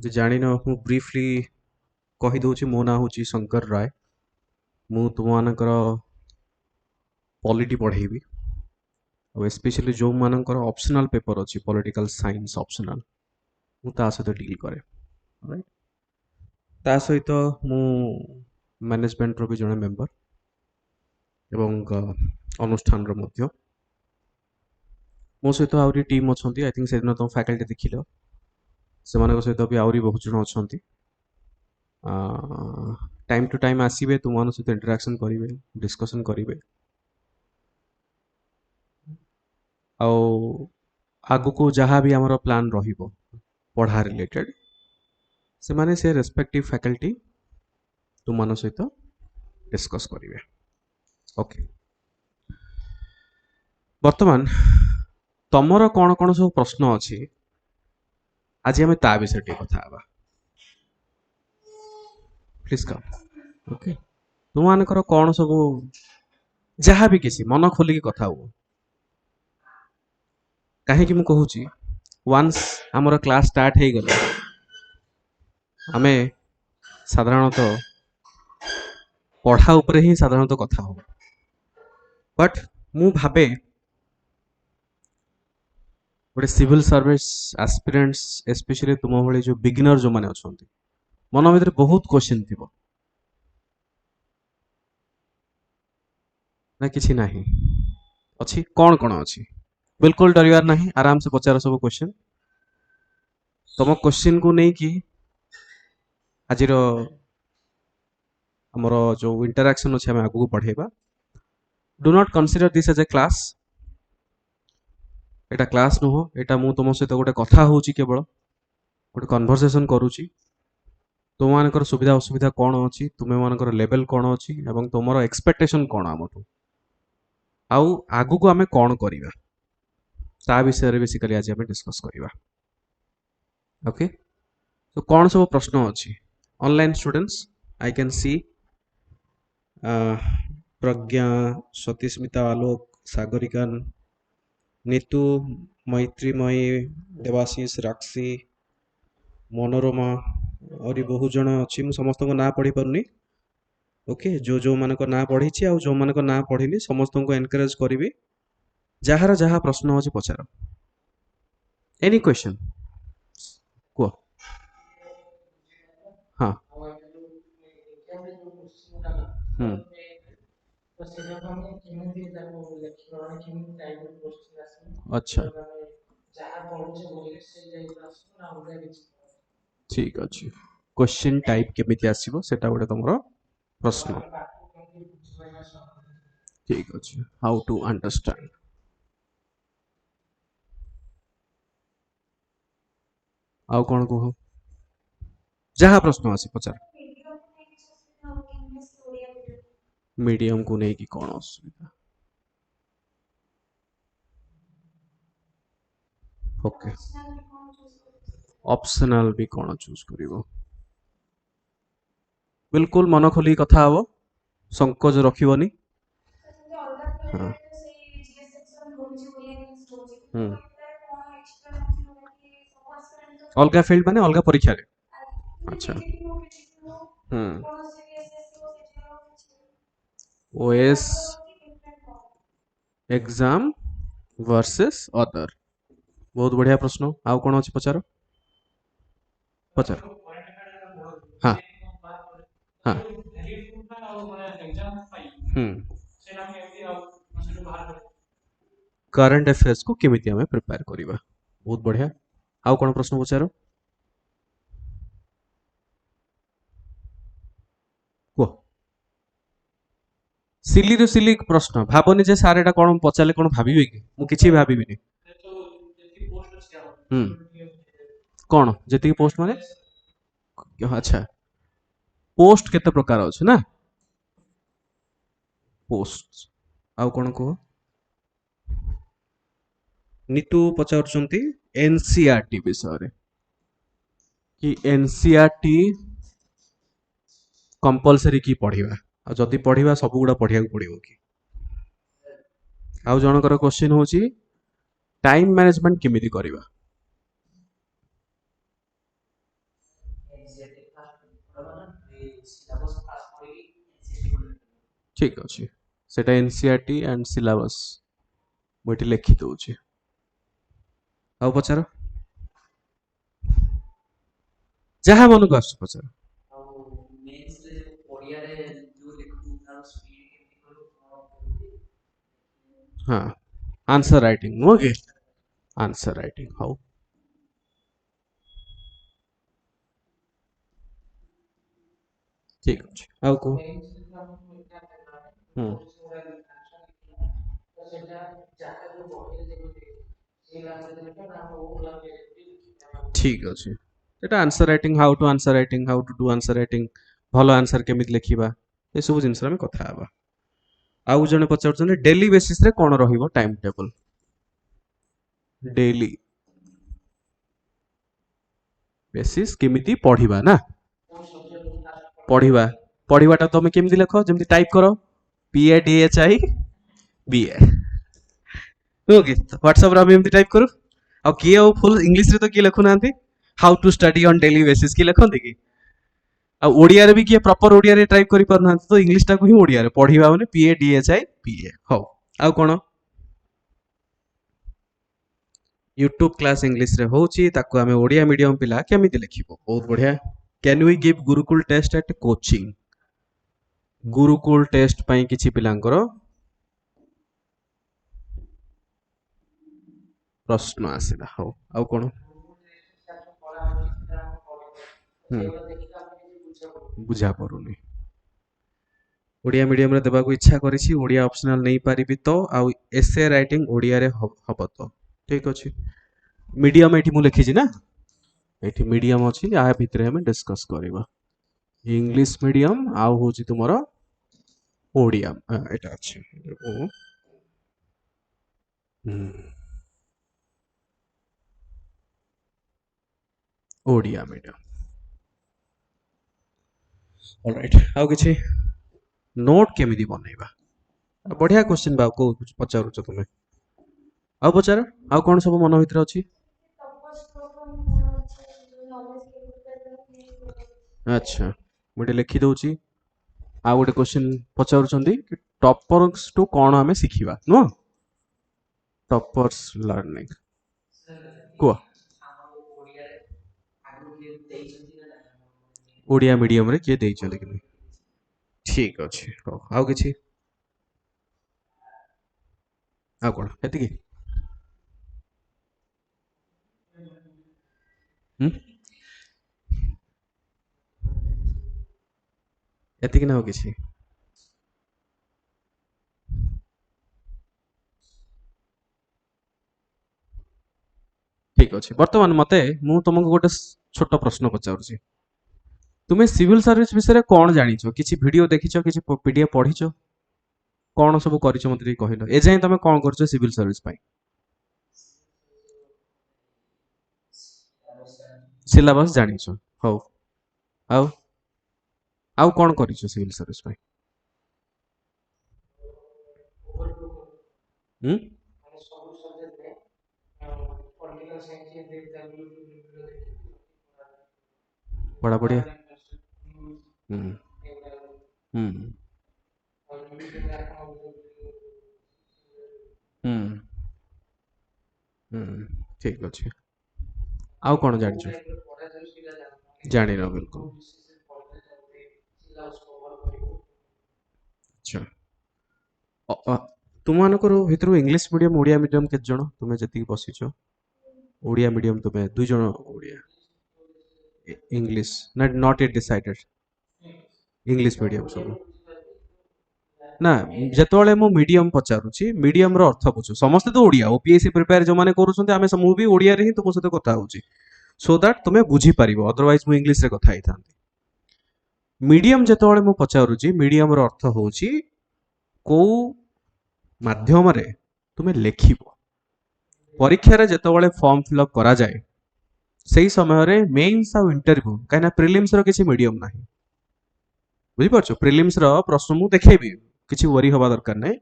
जे जानिन मु ब्रीफली कहि दउछि मो ना होछि शंकर राय। मु तुमମାନଙ୍କର पॉलिटी पढ़ेबी और स्पेशली जो मानकर ऑप्शनल पेपर अछि पॉलिटिकल साइंस ऑप्शनल मु ता सहित डील करे राइट। ता सहित मु मैनेजमेंट रो भी जने मेंबर एवं अनुष्ठान रो मध्य मो सहित आउरी टीम अछंती। आई थिंक से दिन तुम फैकल्टी देखिलो से मानक सहित भी आउरी बहुत जन अछंती। टाइम टू टाइम आसीबे तुम मान सहित इंटरेक्शन करिवे डिस्कशन करिवे आउ आगु को जहाँ भी हमर प्लान रहिबो पढ़ा रिलेटेड से माने से रेस्पेक्टिव फैकल्टी तुम मान सहित डिस्कस करिवे। ओके वर्तमान तमर कौन कौन सब प्रश्न अछि आज हमें ता विषय टे कथा हबा प्लीज कम। ओके तुम मानकर कौन सब जहाँ भी किसी मन खोलिकी कथा हो कहीं मु कहूँ वंस आमर क्लास स्टार्ट हो गला आमे साधारणतः पढ़ा उपरे ही साधारणतः कथा हो बट मु भाबे गोटे सिविल सर्विस एस्पिरेंट्स स्पेशली तुम भली जो बिगिनर जो माने अछंती मन भीतर बहुत क्वेश्चन थिबो ना किछि नाही अछि कौन कौन अछि बिल्कुल डरिवार नहीं आराम से पचार सब क्वेश्चन तुम क्वेश्चन को नहीं कि आज आमर जो इंटरेक्शन अच्छे आगे आगू बढ़ेबा do not consider this as a class एटा क्लास नुह एटा मु तुम सहित गोटे कथा होची केवल गोटे कन्वर्सेशन करूची तुम मानकर सुविधा असुविधा कौन अच्छी तुम मानकर लेवल कौन अच्छी एवं तुमर एक्सपेक्टेशन कौन आमठू आउ आगु को आमे कौन करिवा ता विषय रे बेसिकली आज आमे डिस्कस करिवा। ओके तो कौन सब प्रश्न अच्छी online students I can see Pragya Satismita Alok Sagarika Neetu Maitrimayee Debashish Rakshi Manorama और बहुत जन अच्छी मु समस्त को ना पढ़ी पारुनी। ओके जो जो मानक ना पढ़ी आ जो मानक ना पढ़ी समस्त को एनकरेज करी जार जहाँ प्रश्न अच्छी पचार एनी क्वेश्चन कह हाँ अच्छा ठीक अच्छे क्वेश्चन टाइप केमिति आसीबो सेटा गोटे तुमरो प्रश्न ठीक अच्छे हाउ टू अंडरस्टैंड आउ कौन कह जहाँ प्रश्न आसी पचार मीडियम को नहीं कि कौन असुविधा ओके ऑप्शनल भी कौन चूज करिवो बिल्कुल मन खोली कथा हबो संकोच रखिबनी हाँ अलगा फील्ड माने अलगा परीक्षा रे अच्छा ओएस एग्जाम वर्सेस अदर बहुत बढ़िया प्रश्न आउ कौन अच्छी पचार पचार हाँ हाँ करंट अफेयर्स को केमिति हमें प्रिपेयर करिबा बहुत बढ़िया आउ कौन प्रश्न पचार कह सिली रो सिली प्रश्न भाबनी जे सार एटा कौन पचारे कौन भाबिबे कि मु किछि भाबिबिनी कौन जेतिकी पोस्ट माने अच्छा पोस्ट केते प्रकार अछि ना पोस्ट आउ कौन कह नीतू पचारुचंती एनसीईआरटी विषय रे कि एनसीईआरटी कंपलसरी की पढ़िबा आ जदि पढ़िबा सब गुडा पढ़िया पड़िबो कि आउ जनकर क्वेश्चन होची टाइम मैनेजमेंट केमिति करिबा ठीक अच्छे सेटा एनसीईआरटी एंड सिलेबस मुझे लिखि दउछि आउ पचार जहाँ मन को आसु पचार हाँ answer writing okay answer writing how ठीक अच्छे आउ को हम्म ठीक अच्छे एटा answer writing how to do answer writing भलो आंसर केमिति लिखिबा ए सब जिनस हम कथा हबा आउ जने पचारछन डेली बेसिस रे कोन रहिबो टाइम टेबल डेली बेसिस केमिति पढ़िबा ना पढ़िबा पढ़िबाटा तमे केमिति लेखो जेमिति टाइप करो P A D H I B A okay WhatsApp रे हम एमिति टाइप करू आ किए ओ फुल इंग्लिश रे तो की लिखु नांती how to study on daily basis की लिखंती की आ ओडिया रे भी किए प्रॉपर ओडिया रे टाइप करि पर नांती तो इंग्लिश टा को ही ओडिया रे पढ़िबा माने P A D H I B A हो आ कोन यूट्यूब क्लास इंग्लिश रे होची ताको हमें ओडिया मीडियम पिला केमिति लिखिबो बहुत बढ़िया can we give Gurukul test at coaching Gurukul test पई किछि पिलांकर प्रश्न आसिला हो आ कोन बुझा पड़ुनी ओडिया मीडियम रे देबा को इच्छा करिछि ओडिया ऑप्शनल नहीं पारिबि तो आ एसे राइटिंग ओडिया रे हबो तो ठीक अछि मीडियम एठी मु लिखि छि ना एठी मीडियम अछि आ भितरे हम डिस्कस करबा इंग्लिश मीडियम आ होछि तुमरो ओडिया एटा अछि ओडिया मीडियम ऑलराइट आउ किछि नोट केमिति बनैबा बढ़िया क्वेश्चन बा को पचारुछ तुमे आउ पचार आउ कोन सब मन भितर अछि अच्छा मुझे लिखि दउछि आ गोटे क्वेश्चन पचारुछंती कि टॉपर्स टू कोन हमें सिखिबा नो टॉपर्स लर्निंग को ओडिया मीडियम रे के देइ चले कि ठीक अछि हो आउ किछि आ कोन हेति की एतिक ना हो किछि ठीक अछि वर्तमान मते मु तुमको गोटे छोट प्रश्न पचारुछि तुमे सिविल सर्विस विषय रे कोन जानिछो किछि वीडियो देखिछो किछि पीडीएफ पढिछो कोन सब करिछो मते कहिलो ए जाय तमे कोन करछो सिविल सर्विस पई सिलेबस जानिछो हो आउ आउ कोन करिछो सिविल सर्विस पई बड़ा बढ़िया हम्म ठीक अच्छे आउ कौन जान जानी ना बिल्कुल अच्छा तुम मानकर भितर इंग्लिश मीडियम ओडिया मीडियम केते जण तुमे जति बसिछ ओडिया मीडियम तुमे दुई जण Odia English not it decided English medium सब ना जेतोले मो मीडियम पचारुछि मीडियम रो अर्थ बुझु समस्त तो ओडिया ओपीएससी प्रिपेयर जो माने करूछन्ते आमे समूह भी ओडिया रे ही तुम सहित कथा होछि सो दैट तुमे बुझी पारिबो अदरवाइज मु इंग्लिश रे कथा हिथांती मीडियम जेतोले मु पचारुछि मीडियम रो अर्थ होछि को माध्यम रे तुमे लेखिबो परीक्षा रे जेतोले फॉर्म फिल अप करा जाय सेही समय रे मेंस आ इंटरव्यू काइना प्रीलिम्स रो किछि मीडियम नाही बुझी पारछो प्रीलिम्स रो प्रश्न मु देखेबी किछि वरी हवा दरकार नै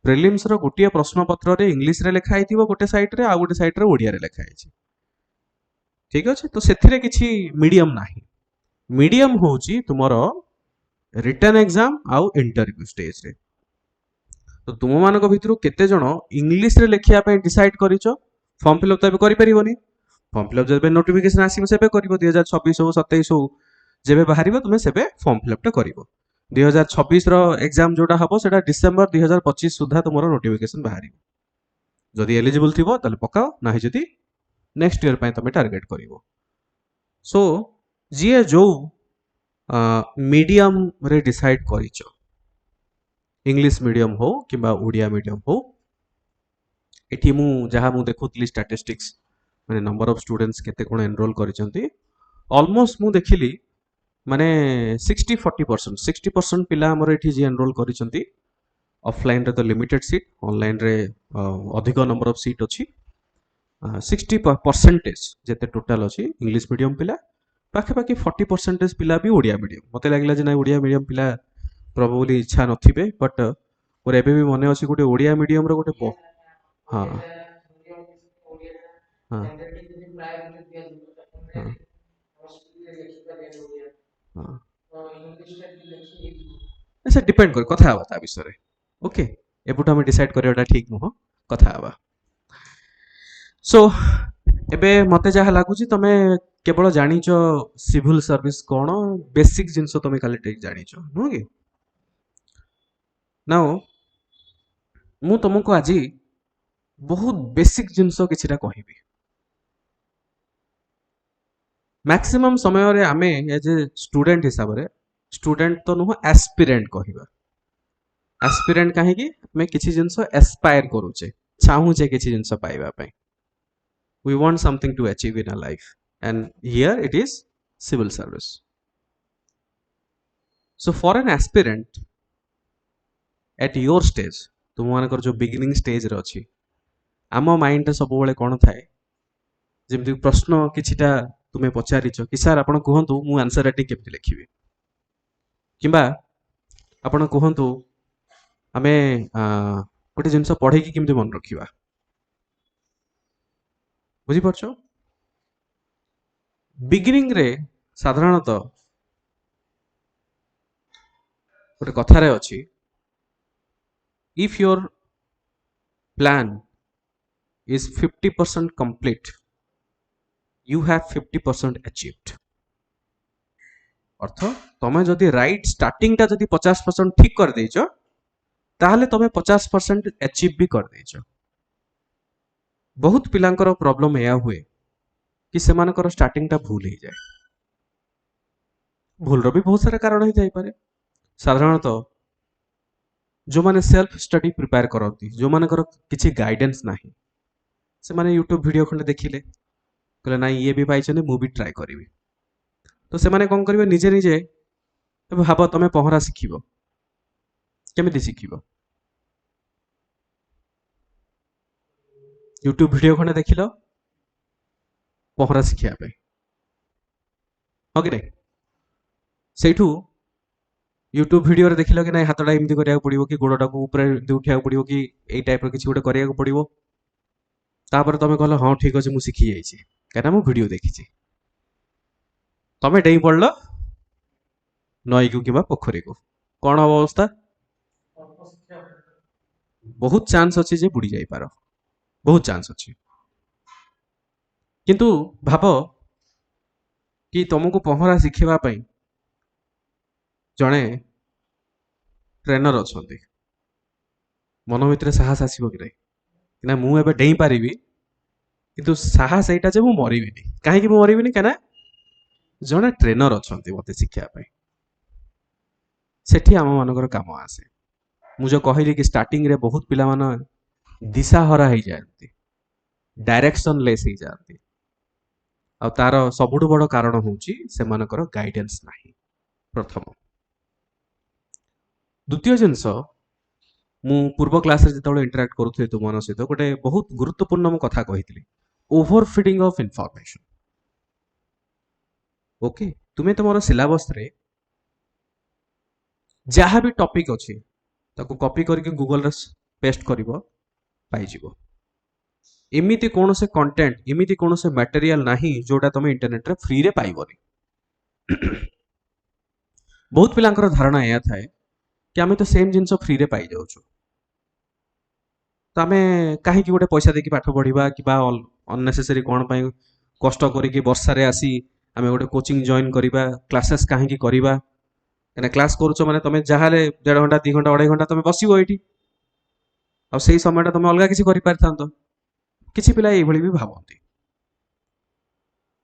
प्रीलिम्स रो गोटिया प्रश्न पत्र रे इंग्लिश रे लिखा हिथिबो गोटे साइड रे आ गोटे साइड रे ओडिया रे लिखा हिछि ठीक अछि तो सेथिरे किछि मीडियम नाही मीडियम होची तुमरो रिटन एग्जाम आउ इंटरव्यू स्टेज रे। तो तुम मानक भितर केते जण इंग्लिश रे लेखिया पे डिसाइड करिचो फॉर्म फिलअप तो करि परिबोनी। फॉर्म फिलअप जब नोटिफिकेशन आसीबो सेबे करिवो 2026 हो 27 हो जेबे बाहरिबो तुमे सेबे फॉर्म फिलअप टा करिवो। 2026 रो एग्जाम जोटा हबो सेटा डिसेंबर 2025 सुधा तुमरो नोटिफिकेशन बाहरिबो। जदि एलिजिबल थिबो तले पकाओ नाही जदि नेक्स्ट ईयर पय तमे टारगेट करिवो। सो जिए जो मीडियम रे डिसाइड करिचो इंग्लिश मीडियम हो किंबा ओडिया मीडियम हो एठी मु जहा मु देखुतली स्टैटिस्टिक्स माने नंबर ऑफ स्टूडेंट्स केते कोन एनरोल करिसंती ऑलमोस्ट मु देखिली माने 60-40% 60% पिला हमर एठी जे एनरोल करिसंती ऑफलाइन रे तो लिमिटेड सीट ऑनलाइन रे अधिक नंबर ऑफ सीट अछि 60% जेते टोटल अछि इंग्लिश मीडियम पिला पाखे पाखे 40% पिला भी ओडिया मीडियम मते लागला जे ना ओडिया मीडियम पिला प्रोबेबली इच्छा नथिबे बट और एबे भी मने अछि गोटे ओडिया मीडियम रो गोटे हाँ हाँ हाँ हाँ अच्छा डिपेंड कर कथा हवा ता विषय रे ओके एबुटा हम डिसाइड करियाटा ठीक नुह कथा हवा। सो एबे मते जहा लागुची तमे केवल जानिच सिविल सर्विस कोन बेसिक जिंस तमे खाली ठीक जानिच नुह कि नाउ मु तुमको आज बहुत बेसिक जिंस किछिटा कहिबी। मैक्सिमम समय रे आमे एज ए स्टूडेंट हिसाब रे स्टूडेंट तो नुह एस्पिरेंट कहिबा। एस्पिरेंट काहे कि मैं किछि जिंस एस्पायर करूचे चाहूचे किछि जिंस पाइबा पय we want something to achieve in our life and here it is civil service. So for an aspirant at your stage तुम मानकर जो बिगिनिंग स्टेज रे अछि आम माइंड रे सब बेले कोन थाए जेमति प्रश्न किछिटा तुमे पचारिछ कि सर आपण कहंतु मु आंसर राइटिंग केमति लिखिबे किबा आपण कहंतु आमे गोटे जिंस पढे कि केमति मन रखिबा बुझी परछो। बिगिनिंग रे साधारणतः गोटे कथारे अछि if your plan is 50% complete you have 50% achieved। अर्थ तमे जदि राइट स्टार्टिंग टा जदि 50% ठीक कर देइछो ताहले तमे 50% अचीव भी कर देइछो। बहुत पिलांकर प्रॉब्लम एया हुए कि सेमानकर स्टार्टिंग टा भूल ही जाए भूल रो भी बहुत सारा कारण ही जाई पारे। साधारणतः जो माने सेल्फ स्टडी प्रिपेयर करती जो मानकर किछि गाइडेंस नाही से माने यूट्यूब वीडियो खंडे देखिले कहले ना ये भी पाइछने मु भी ट्राई करिवि तो से माने कोन करिवे निजे निजे भाबो तमे पहरा शिखिबो केमिति शिखिबो यूट्यूब वीडियो खंडे देखिलो पहरा शिखिया पे हो कि नहीं सेठू यूट्यूब वीडियो रे देखिलो कि नहीं हाथटा एमती करिया पड़िबो कि गोड़टा को ऊपर एमती उठिया पड़िबो कि एई टाइप रो किछि गोटे करिया पड़िबो तापर तमे कहलो हां ठीक अछि मु शिखि जाईछि काना मु वीडियो देखिछि तमे डेई पड़लो नई को किबा पोखरी को कोन अवस्था बहुत चांस अछि जे बुडी जाई पारो बहुत चांस अछि किंतु भाबो कि तुमको पहरा शिखिबा पई जणे ट्रेनर अछंती मन भितर साहस आसीबो कि नै ना मु एबे डेई पारिबी किंतु साहस एटा जे मु मरिबिनी काहे कि मु मरिबिनी काना जणे ट्रेनर अछंती मते शिखिया पई सेठी आम मानकर काम आसे। मु जो कहली कि स्टार्टिंग रे बहुत पिला मान दिशा हरा हो जाती डायरेक्शन लेस हो जाती आ तार सबुठ बड़ कारण होची सेमानकर गाइडेंस नाही प्रथम। द्वितीय जिनस मु पूर्व क्लास रे जतबे इंटरैक्ट करूथि तुम सहित गोटे बहुत गुरुत्वपूर्ण मु कथा कहितली over feeding of information. Okay तुमे तुमर सिलेबस रे जहाँ भी टॉपिक अच्छी ताको कॉपी करके गूगल रे पेस्ट करिवो पाइजिवो एमिति कौन से कंटेंट एमिति कौन से मटेरियल नाही जोटा तुम इंटरनेट रे फ्री रे पाइबोनी बहुत पिलांकर धारणा या थाए कि आम तो सेम जिनस फ्री रे पाई जाऊँ, तो आम कहीं गोटे पैसा देकी पाठ पढ़ा कि अननेसेसरी कौन पाई कष्ट करिकी वर्षारे आसी आम गोटे कोचिंग जॉइन करवा क्लासेस कहीं करवा क्लास करुच माने तुम जहाँ 1.5 घंटा 2 घंटा 2.5 घंटा तुम बसो ये आ समय तुम अलग किसी कर किसी पिला ये भी भावती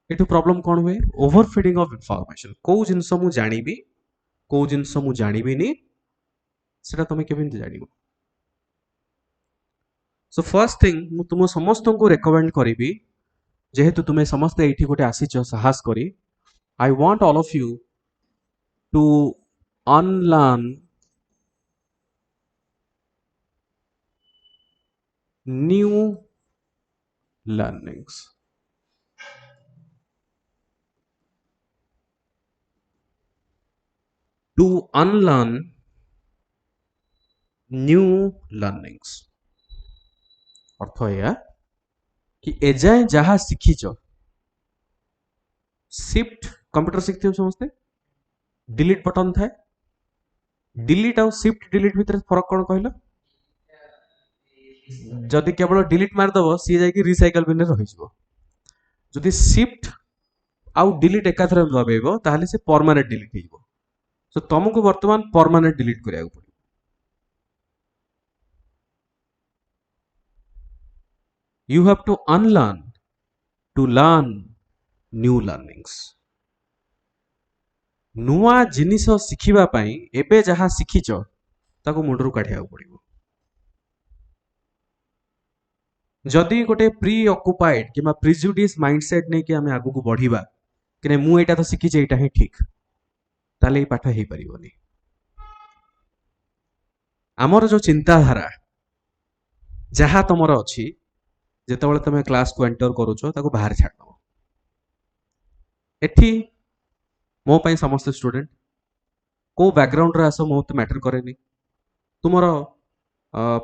एटू प्रॉब्लम कौन हुए ओवर फीडिंग ऑफ इनफॉरमेशन कौ जिनस मु जानिबी कौ जिनस मु जानिबिनी सेटा तुम केमिति जानिबो सो फर्स्ट थिंग मु तुम समस्त को रेकमेंड करी जेहेतु तुम्हें समस्त ये गोटे आसीच साहस करी I want all of you to unlearn new learnings to unlearn new learnings अर्थ या कि एजाए जहाँ शिखिच शिफ्ट कंप्यूटर शिखते समस्ते डिलीट बटन थाए डिलीट आउ शिफ्ट डिलीट भितर फरक कौन कहल जदि केवल डिलीट मारदेव सी जाकि रिसाइकल बिन रही जदि शिफ्ट आउ डिलीट एकाथरे दबाइब ताहले से परमानेंट डिलीट हो तो तुमको वर्तमान परमानेंट डिलीट करिया पड़ो you have to unlearn to learn new learnings नुआ जिनिस शिखिबा पई एबे जहा शिखिच ताको मुंडरू काढिया पड़ो जदि गोटे pre occupied keema prejudice mindset नहीं कि आम आगु को बढ़िबा कि मु एटा तो शिखिचे एटा ही ठीक ताले पाठ हो पारिबनी आमर जो चिंताधारा जहाँ तुमर अच्छी जितेबाला तुम क्लास को एंटर करुच ताको बाहर छाड़ एठी मो पाई समस्त स्टूडेंट को बैकग्राउंड रे आस मत मैटर करेनी तुमर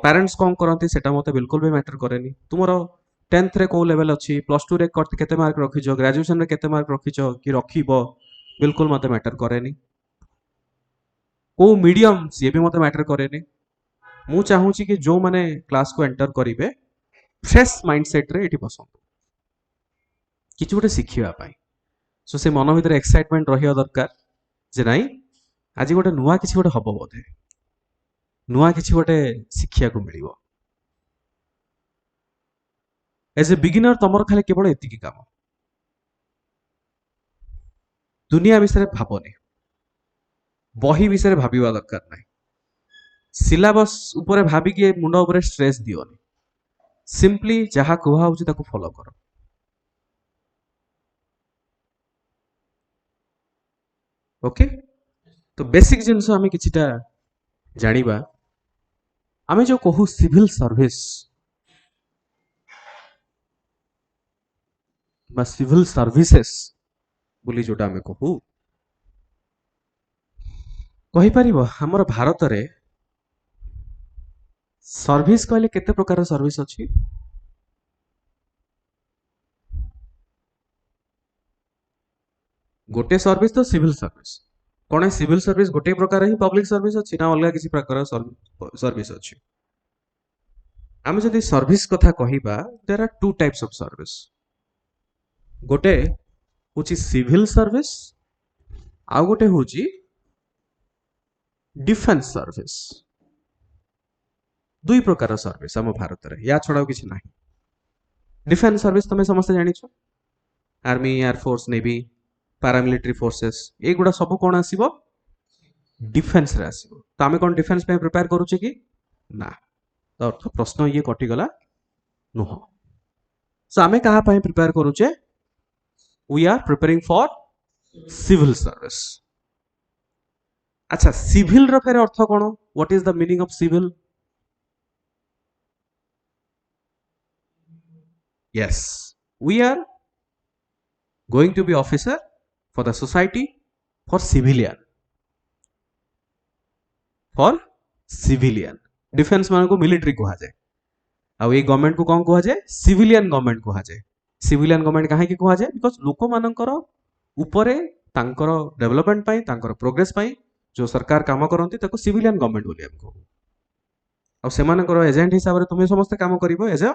पेरेंट्स कौन करती सेटा मत बिल्कुल भी मैटर करेनी तुमर 10th रे को लेवल अच्छी +2 रे केते मार्क रखिच ग्रेजुएशन रे केते मार्क रखिच कि रखिबो बिल्कुल मत मैटर करेनी को मीडियम सी भी मत मैटर करेनी मु चाहूची कि जो माने क्लास को एंटर करेंगे फ्रेश माइंडसेट रे एटी बसंत किछि गोटे शिखिबा पाई सो से मन भीतर एक्साइटमेंट रहिया दरकार जे नाई आज गोटे नुआ किछि गोटे हबो बोधे नुआ किछि गोटे शिक्षा को मिलिबो एज ए बिगिनर तमर खाली केवल एतिकी काम दुनिया विषय भावनी बही विषय भाविबा दरकार नाही सिलेबस ऊपर भाविकी मुंड ऊपर स्ट्रेस दियोनी सिंपली जहाँ कुहा होची ताको फॉलो करो ओके तो बेसिक जिनस आम किछिटा जानिबा आमे जो कहू सिविल सर्विस बा सिविल सर्विसेस बोली जोटा आमे कहू कहि परिबो हमर भारत रे सर्विस कहले केते प्रकार सर्विस अछि गोटे सर्विस तो सिविल सर्विस कौन सिविल सर्विस गोटे प्रकार ही पब्लिक सर्विस अच्छी ना अलग किसी प्रकार सर्विस अच्छी आम जदि सर्विस कथा कहिबा there are 2 types of service गोटे होची सिविल सर्विस आ गोटे होची डिफेंस सर्विस दुई प्रकार सर्विस आम भारत रे या छड़ा किसी ना डिफेंस सर्विस तुम समस्त जानिछ army air force navy paramilitary forces ये गुड़ा सब कौन आसीबो डिफेंस रे आसीबो तो आमे कौन डिफेंस पे प्रिपेयर करूचे कि ना तो अर्थ प्रश्न ये कटि गला नुह सो आमे कहा पे प्रिपेयर करूचे we are preparing for civil service अच्छा सिविल रो फेर अर्थ कौन what is the meaning of civil yes we are going to be officer for the society for civilian defence मान को मिलिट्री कहा जाए आ ये गवर्नमेंट को कौन कहा जाए सिविलियन गवर्नमेंट कहा जाए सिविलियन गवर्नमेंट कहीं कहा जाए बिकॉज लोक मानकर ऊपरे तांकर डेवलपमेंट पाई तांकर प्रोग्रेस पाई जो सरकार काम करती ताको सिविलियन गवर्नमेंट बोली हम कहू आ सेमानकर एजेंट हिसाब से तुम्हें समस्त काम करिवो एज अ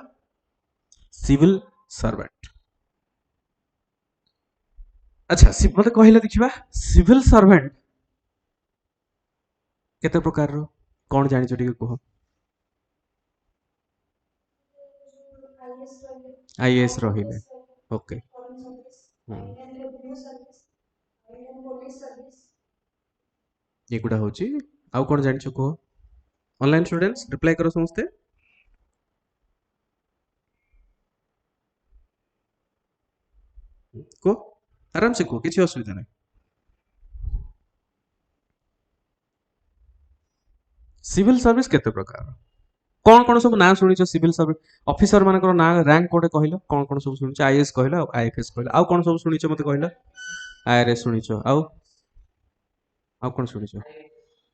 सिविल सर्वेंट। अच्छा मते कहले देखिबा सिविल सर्वेंट केते प्रकार रो कोन जानि टिके कह। आईएएस रहिले ओके एगुड़ा होची आउ कोन जानि कह। ऑनलाइन स्टूडेंट्स रिप्लाई करो समस्ते। को आराम से को किसी असुविधा नहीं। सिविल सर्विस केते प्रकार कौन कौन सब ना शुणी सिविल सर्विस ऑफिसर मानकर ना रैंक कोटे कहल कौन कौन सब शुणी आईएएस कहल आईएफएस कहल आउ कौन सब शुणी मते कहल आईआरएस शुणी आउ आउ कौन शुणी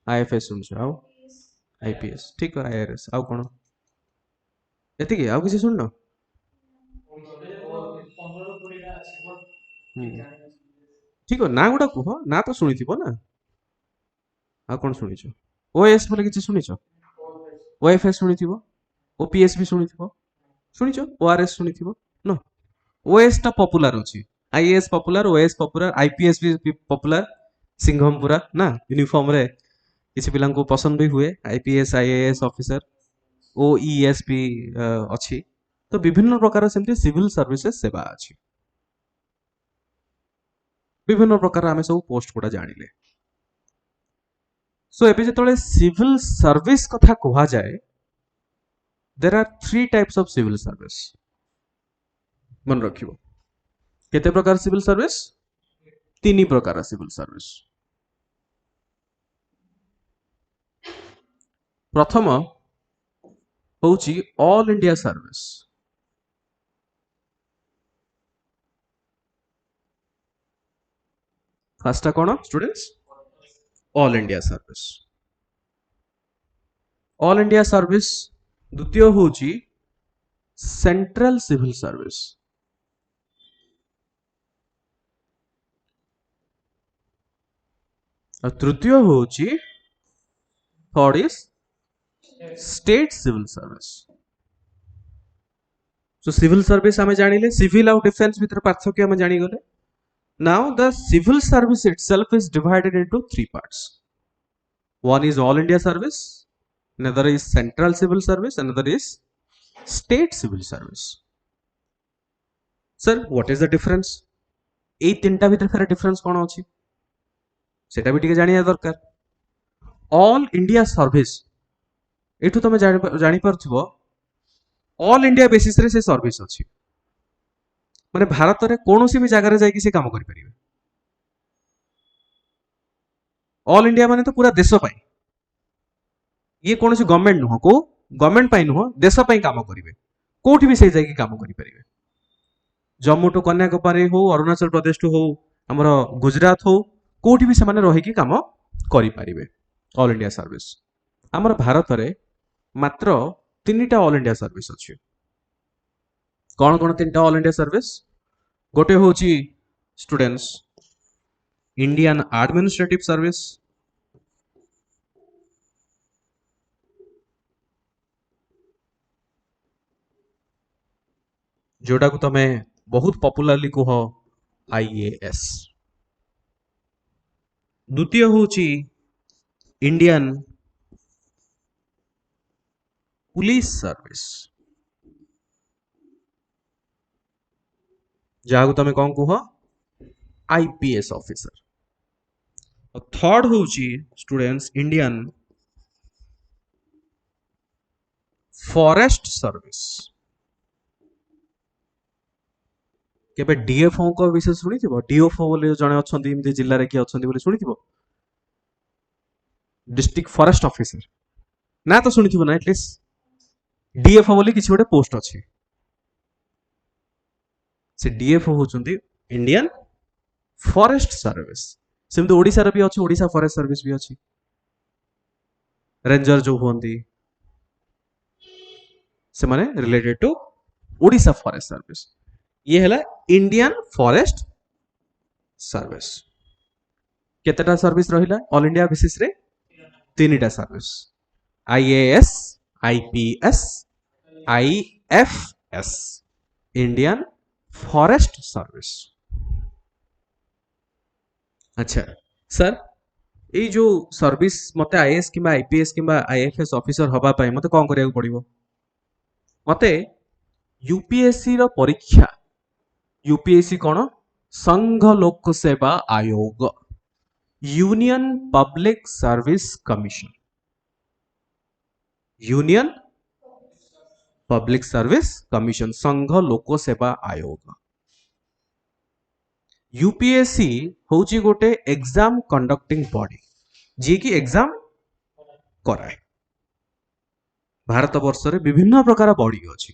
आईएफएस शुणी आउ आईपीएस ठीक है आईआरएस आउ कौन एति आउ किसी शुण ठीक है ना गुड़ा कह ना तो शुणी ना आउ कौन शुणी ओएस बोले किसी शुणी ओएफएस शुणी ओपीएस भी शुणी शुणी ओआरएस शुणी न ओएस टा पॉपुलर अछि IAS popular OS popular IPS भी पॉपुलर सिंघम पूरा ना यूनिफॉर्म रे किसी पिला को पसंद भी हुए आईपीएस आईएएस ऑफिसर ओईएस भी अछि तो विभिन्न प्रकार सेमती सिविल सर्विसेज सेवा अछि विभिन्न प्रकार आमे सब पोस्ट गुडा जानिले। सो एबे जतले सिविल सर्विस कथा कहा जाए there are 3 types of civil service मन रखिबो केते प्रकार सिविल सर्विस 3 प्रकार सिविल सर्विस। प्रथम होची ऑल इंडिया सर्विस फर्स्ट कौन students all India service all India service द्वितीय होची सेंट्रल सिविल सर्विस और तृतीय होची third is state civil service. So civil service हमें जानिले सिविल और डिफेंस भीतर पार्थक्य हमें जानी गले। Now the civil service itself is divided into 3 parts. One is all India service, another is central civil service, another is state civil service. Sir, what is the difference? ए तीनटा भीतर फेर difference कोन अछि सेटा भी टिके जानिया दरकार। ऑल इंडिया सर्विस एठु तमे जानि परथिबो ऑल इंडिया बेसिस रे से सर्विस अछि माने भारत रे कोनोसी भी जगह रे जाई कि से काम करि परिबे। ऑल इंडिया माने तो पूरा देश पई ये कोनोसी गवर्नमेंट नुह को गवर्नमेंट पई नुह देश पई काम करिवे कोठी भी से जाई कि काम करि परिबे। जम्मू टू कन्याकुमारी हो अरुणाचल प्रदेश टू हो हमर गुजरात हो कोठी भी से माने रहि कि काम करि परिबे ऑल इंडिया सर्विस। हमर भारत रे मात्र 3टा ऑल इंडिया सर्विस अछि कौन कौन 3टा ऑल इंडिया सर्विस गोटे होची स्टूडेंट्स इंडियन एडमिनिस्ट्रेटिव सर्विस जोटा को तमे बहुत पॉपुलरली कह आईएएस। द्वितीय होची इंडियन पुलिस सर्विस जहाँ को तमे कौन कह आईपीएस ऑफिसर। थर्ड होची स्टूडेंट्स इंडियन फॉरेस्ट सर्विस केबे डीएफओ को विषय सुनी थिबो डीएफओ बोले जने अछंती इमते जिल्ला रे कि अछंती बोले सुनी थिबो डिस्ट्रिक्ट फॉरेस्ट ऑफिसर ना तो सुनी थिबो ना एटलीस्ट डीएफओ बोले किछि गोटे पोस्ट अछि से डीएफओ होचंती इंडियन फॉरेस्ट सर्विस सेमते ओडिसा रे भी अछि ओडिसा फॉरेस्ट सर्विस भी अछि रेंजर जो होंती से माने related to Odisha forest service ये है इंडियन फॉरेस्ट सर्विस। केतेटा सर्विस रहिला ऑल इंडिया बेसिस रे तीनटा service IAS IPS IFS Indian forest service. अच्छा सर ये जो सर्विस मते आईएएस किबा आईपीएस किबा आईएफएस ऑफिसर हबा पई मते कोन करिया पड़िबो मते यूपीएससी रो परीक्षा यूपीएससी कौन संघ लोक सेवा आयोग union public service commission union public service commission संघ लोक सेवा आयोग यूपीएससी होची गोटे एग्जाम कंडक्टिंग बॉडी जी की एग्जाम कराए भारत वर्ष रे विभिन्न प्रकार बॉडी अछि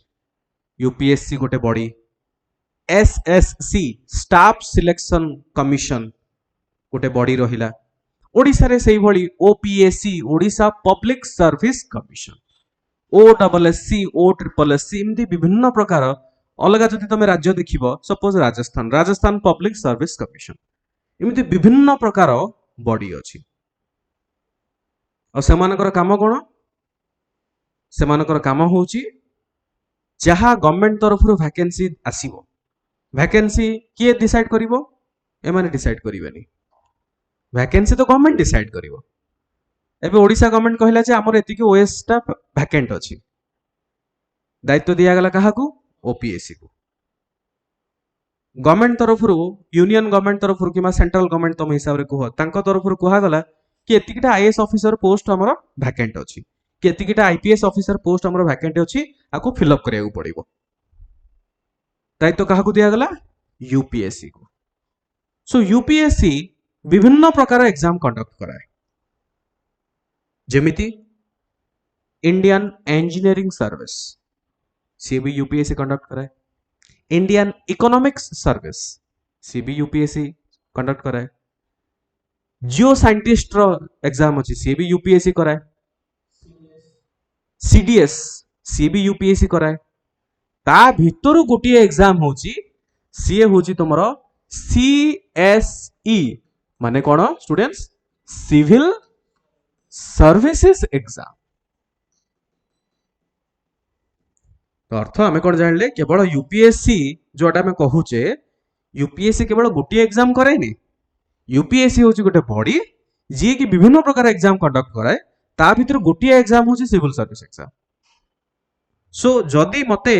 यूपीएससी गोटे body SSC staff selection commission गोटे बॉडी रहिला ओडिसा रे सेही भली OPSC Odisha public service commission OWSC ओट्रिपलएससी इमती विभिन्न प्रकार अलग जदि तुम राज्य देखिबो suppose Rajasthan Rajasthan public service commission इमती विभिन्न प्रकार बॉडी अछि और सेमानकर काम कोन सेमानकर काम होउची जहा गवर्नमेंट तरफ वैकेंसी आसीबो वैकेंसी किए डिसाइड करिवो एमाने डिसाइड करिवेनी वैकेंसी तो गवर्नमेंट डिसाइड करिवो एबे ओडिसा गवर्नमेंट कहला जे हमर एतिकी ओएस टा वैकेंट अछि दायित्व दिया गला काहाकू ओपीएससी को गवर्नमेंट तरफ यूनियन गवर्नमेंट तरफ किमा सेंट्रल गवर्नमेंट तुम हिसाब रे कुह तांको तरफ कुहा गला कि एतिकीटा आईएएस ऑफिसर पोस्ट हमर वैकेंट अछि कि एतिकीटा आईपीएस ऑफिसर पोस्ट हमर वैकेंट अछि आको फिल अप करिया पड़िबो दायित्व काहाकू दिया गला यूपीएससी को सो यूपीएससी विभिन्न प्रकार एग्जाम कंडक्ट कराए जेमिति इंडियन इंजीनियरिंग सर्विस सी भी यूपीएससी कंडक्ट कराए इंडियन इकोनॉमिक्स सर्विस सी भी यूपीएससी कंडक्ट कराए जियो साइंटिस्ट रो एग्जाम अछि सी भी यूपीएससी कराए सीडीएस सी भी यूपीएससी कराए ता भितरु गोटे एग्जाम होची सीए होची तुमरो सीएसई माने कोन स्टूडेंट्स सिविल सर्विसेज एग्जाम तो अर्थ आम कौन जानले केवल यूपीएससी जोटा आम कहूचे यूपीएससी केवल गोटे एग्जाम करे यूपीएससी होची गोटे बॉडी जी की विभिन्न प्रकार एग्जाम कंडक्ट कराए ता भितर गोटे एग्जाम होची सिविल सर्विस एग्जाम सो जदि मते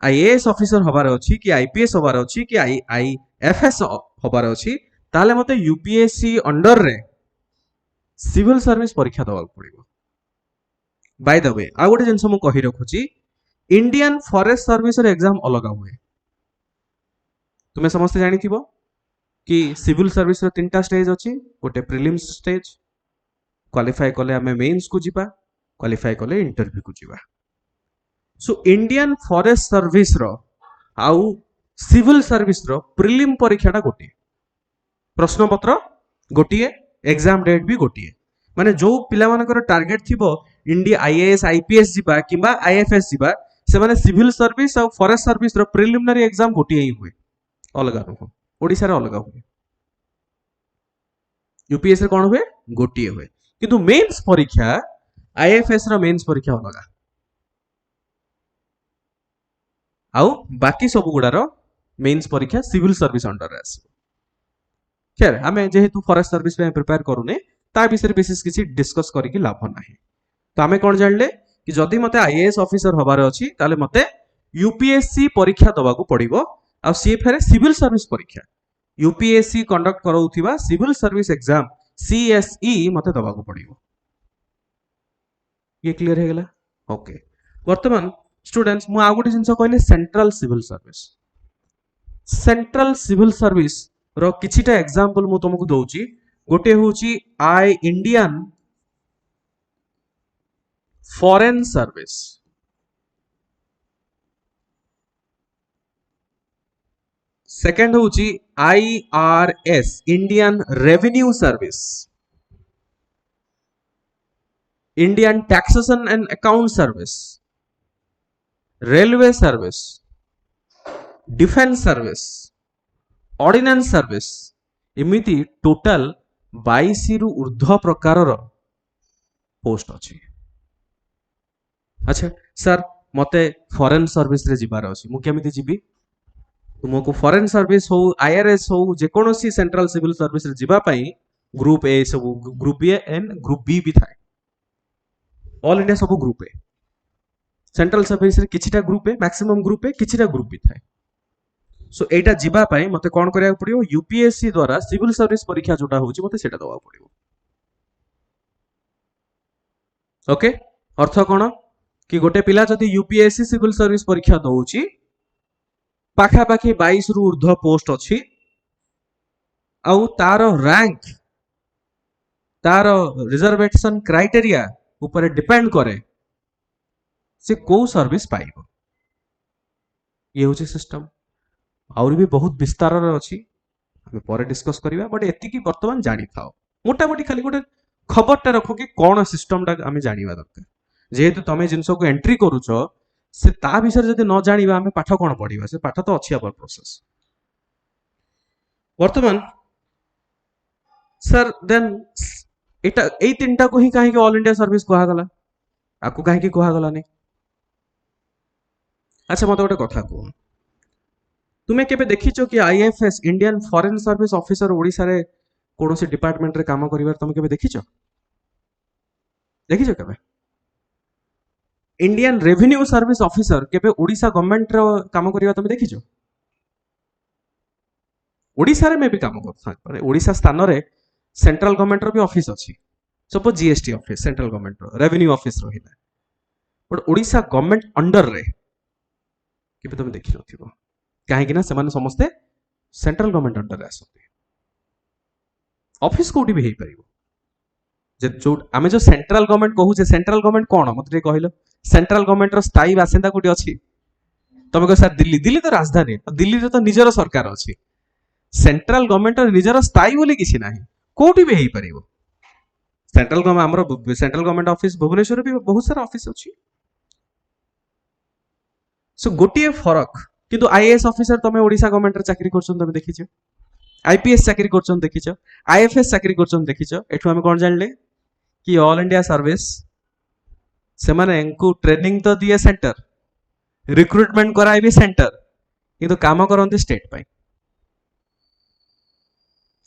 आईएएस ऑफिसर हबार अछि कि आईपीएस हबार अछि कि आईएफएस हबार अछि ताले मते यूपीएससी अंडर रे सिविल सर्विस परीक्षा दवा पड़िबो बाय द वे आ गोटे जिनस मु कहि रखुची इंडियन फॉरेस्ट सर्विस रे एग्जाम अलग हुए तुमे समस्त जानि थिबो कि सिविल सर्विस रे तीनटा स्टेज अछि गोटे प्रीलिम्स स्टेज क्वालिफाई कले हमें मेंस को जिबा क्वालिफाई कले इंटरव्यू को जिबा सो इंडियन फॉरेस्ट सर्विस रो आउ सिविल सर्विस रो प्रीलिम परीक्षाटा गोटे प्रश्न पत्र गोटे एग्जाम डेट भी गोटे माने जो पिला मानकर टार्गेट थिबो इंडिया आईएएस आईपीएस जिबा किबा आईएफएस जिबा से माने सिविल सर्विस और फॉरेस्ट सर्विस रो प्रीलिमिनरी एग्जाम गोटे ही हुए अलग नुह ओडिसा रे अलग हुए यूपीएस रे कोन हुए गोटे हुए किंतु मेंस परीक्षा आईएफएस रो मेंस परीक्षा अलग आउ बाकी सब गुडार मेंस परीक्षा सिविल सर्विस अंडर रे आसी खैर आमे जेहेतु फॉरेस्ट सर्विस पे प्रिपेयर करूने ता विषय विशेष किसी डिस्कस करिकि लाभ नाही तो आमे कोन जानले कि जदि मते आईएएस ऑफिसर हबार अछि ताले मते यूपीएससी परीक्षा दबाकू पड़िबो आ सी फेरे सिविल सर्विस परीक्षा यूपीएससी कंडक्ट करौथिबा सिविल सर्विस एग्जाम सीएसई मते दबाकू पड़िबो ये क्लियर हे गेला ओके वर्तमान स्टूडेंट्स मु आ गोटे जिंस कहले सेंट्रल सिविल सर्विस रो किछिटा एग्जांपल मु तुमको दउची गोटे होची I Indian foreign service second होची IRS Indian revenue service Indian taxation and account service railway service defence service ordnance service इमिति टोटल 22 रु ऊर्ध्व प्रकारर पोस्ट अच्छी। अच्छा सर मते फॉरेन सर्विस रे जिबार अछि मु केमिति जिबी तुमको फॉरेन सर्विस हो आईआरएस हो जेकोसी सेंट्रल सिविल सर्विस रे जिबा पई ग्रुप ए सब group A and group B भी थाए ऑल इंडिया सब ग्रुप ए सेंट्रल सर्विस रे किछिटा group A maximum group A किछिटा ग्रुप भी थाए सो एटा जिबा पई मते कोन करिया पड़ियो यूपीएससी द्वारा सिविल सर्विस परीक्षा जोटा होची मते सेटा दवा पड़ियो ओके अर्थ कोन कि गोटे पिला जदि यूपीएससी सिविल सर्विस परीक्षा दउची पाखापाखि 22 रु ऊर्ध्व पोस्ट अच्छी आउ तार रैंक तार रिजर्वेशन क्राइटेरिया ऊपर डिपेंड करे से को सर्विस पाइबो ये होची सिस्टम और भी बहुत विस्तार अच्छी हमें पर डिस्कस करिया बट एतिकी वर्तमान जानी थाओ मोटा मोटी खाली गोटे खबरटा रखो कि कौन सिस्टमटा आम जानिबा दरकार जेहेतु तमे जिनस को एंट्री करूछ से ता विषय जदि न जानिबा आमे पाठ कोन पढिबा से पाठ तो अछि आवर प्रोसेस वर्तमान सर देन एटा एई तीनटा को ही काहे कि ऑल इंडिया सर्विस कहा गला आकु काहे कि कहा गला नै अच्छा मते गोटे कथा को तुमे केबे देखिछो कि IFS Indian foreign service officer Odisha रे कोनोसी डिपार्टमेंट रे काम करिवार तुमे केबे देखिछो देखिछो केबे इंडियन रेवेन्यू सर्विस ऑफिसर केबे ओडिसा गवर्नमेंट रो काम करिवा तुमे देखिछो ओडिसा रे में भी काम करथा माने ओडिसा स्थान रे सेंट्रल गवर्नमेंट रो भी ऑफिस अछि suppose GST office central government रो रेवेन्यू ऑफिस रहिला बट ओडिसा गवर्नमेंट अंडर रे केबे तुमे देखि नथिबो काहे कि ना सेमाने समस्ते सेंट्रल गवर्नमेंट अंडर रे आसते ऑफिस कोठी भी हेई परिबो जे जो आमे जो सेंट्रल गवर्नमेंट कहू जे सेंट्रल गवर्नमेंट कोन मते कहलो सेंट्रल गवर्नमेंट रो स्थायी बासिंदा कोठी अछि तमे को सर दिल्ली दिल्ली तो राजधानी दिल्ली रे तो निजर सरकार अछि सेंट्रल गवर्नमेंट रो निजर स्थायी बोली किछि नाही कोठी भी हेई परिबो सेंट्रल गवर्नमेंट हमरो सेंट्रल गवर्नमेंट ऑफिस भुवनेश्वर भी बहुत सारा ऑफिस अछि सो गोटिए फरक किंतु आईएएस ऑफिसर तमे ओडिसा गवर्नमेंट रे चाकरी करछन तमे देखिछो आईपीएस चाकरी करछन देखिछो आईएफएस चाकरी करछन देखिछो एठु हम कोन जानले कि ऑल इंडिया सर्विस से माने एंकु ट्रेनिंग तो दिए सेंटर रिक्रुटमेंट कराई भी सेंटर किंतु काम करंती स्टेट पाई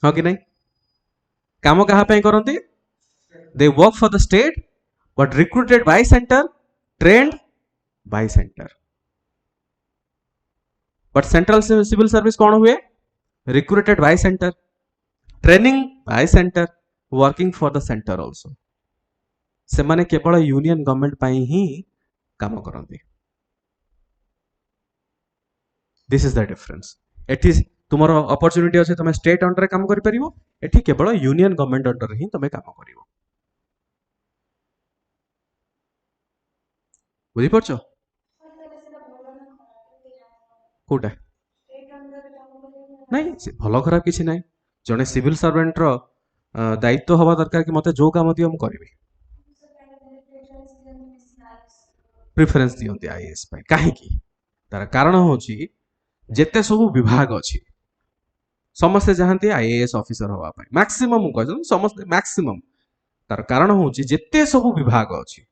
हो कि नहीं काम कहा पे करंती they work for the state but recruited by centre trained by centre but central civil service कौन हुए recruited by centre training by centre working for the centre also से माने केवल यूनियन गवर्नमेंट पाई ही काम करंती दिस इज द डिफरेंस एटी तुमरो अपॉर्चुनिटी अछि तुम स्टेट अंडर काम करि परिबो एठी केवल यूनियन गवर्नमेंट अंडर ही तुम काम करिवो बुझि परछो कोटा नहीं भल खराब किसी ना जड़े सिविल सर्वेंट रो दायित्व हवा दरकार कि मते जो काम दियो हम करिवि प्रेफरेंस दियंती आईएएस पाई काहे की तार कारण होची जेते सब विभाग अछि समस्त चाहती आईएएस ऑफिसर हवा पाई मैक्सिमम कहजन समस्त मैक्सिमम तार कारण होची जेते सब विभाग अछि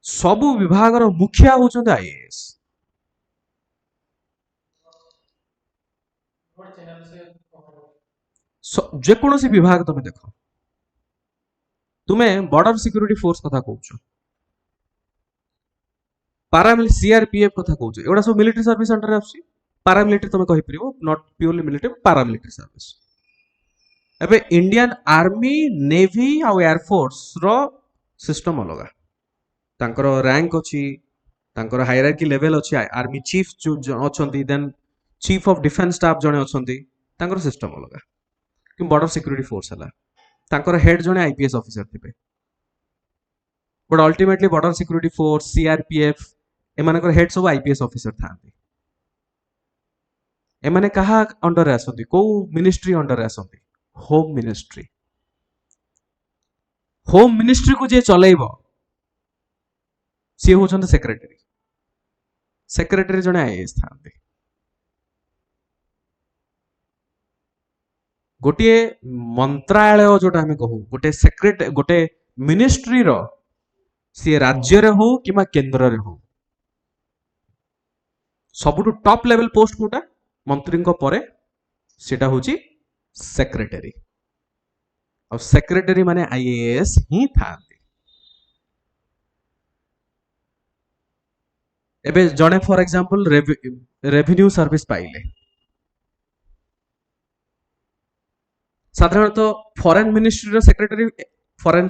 सब विभाग रो मुखिया होचंती आईएएस जेकोसी विभाग तुम देख तुम्हें बॉर्डर सिक्योरिटी फोर्स कथा कहूछ पारामिलिटरी सीआरपीएफ कथा कहूछ एगुड़ा सब मिलिटरी सर्विस अंडर आछि पारामिलिटरी तुम कहि परिबो not purely military paramilitary service एबे इंडियन आर्मी नेवी आ एयरफोर्स रो सिस्टम अलगा तांकर रैंक अछि तांकर हायरार्की लेवल अछि आर्मी चीफ जो अछंती then chief of defence staff जने अछंती तांकर सिस्टम अलगा कि बॉर्डर सिक्योरिटी फोर्स हला तांकर हेड जने आईपीएस ऑफिसर थिबे but ultimately border security force CRPF एमानकर हेड सब आईपीएस ऑफिसर थांती एमाने कहा अंडर आसंती को मिनिस्ट्री अंडर आसंती होम मिनिस्ट्री को जे चलेइबो सी होचंत सेक्रेटरी जने आईएएस थांती गोटे मंत्रालय जोटा आम कहू गोटे सेक्रेटरी गोटे मिनिस्ट्री रो सी राज्य रे हो कि केंद्र रे हो सबुठु टॉप लेवल पोस्ट कोटा मंत्री परे सेटा होची सेक्रेटरी और सेक्रेटरी माने आईएएस ही था एबे जणे फॉर एग्जांपल रेवेन्यू सर्विस पाइले साधारणतः फॉरेन मिनिस्ट्री रो सेक्रेटरी फॉरेन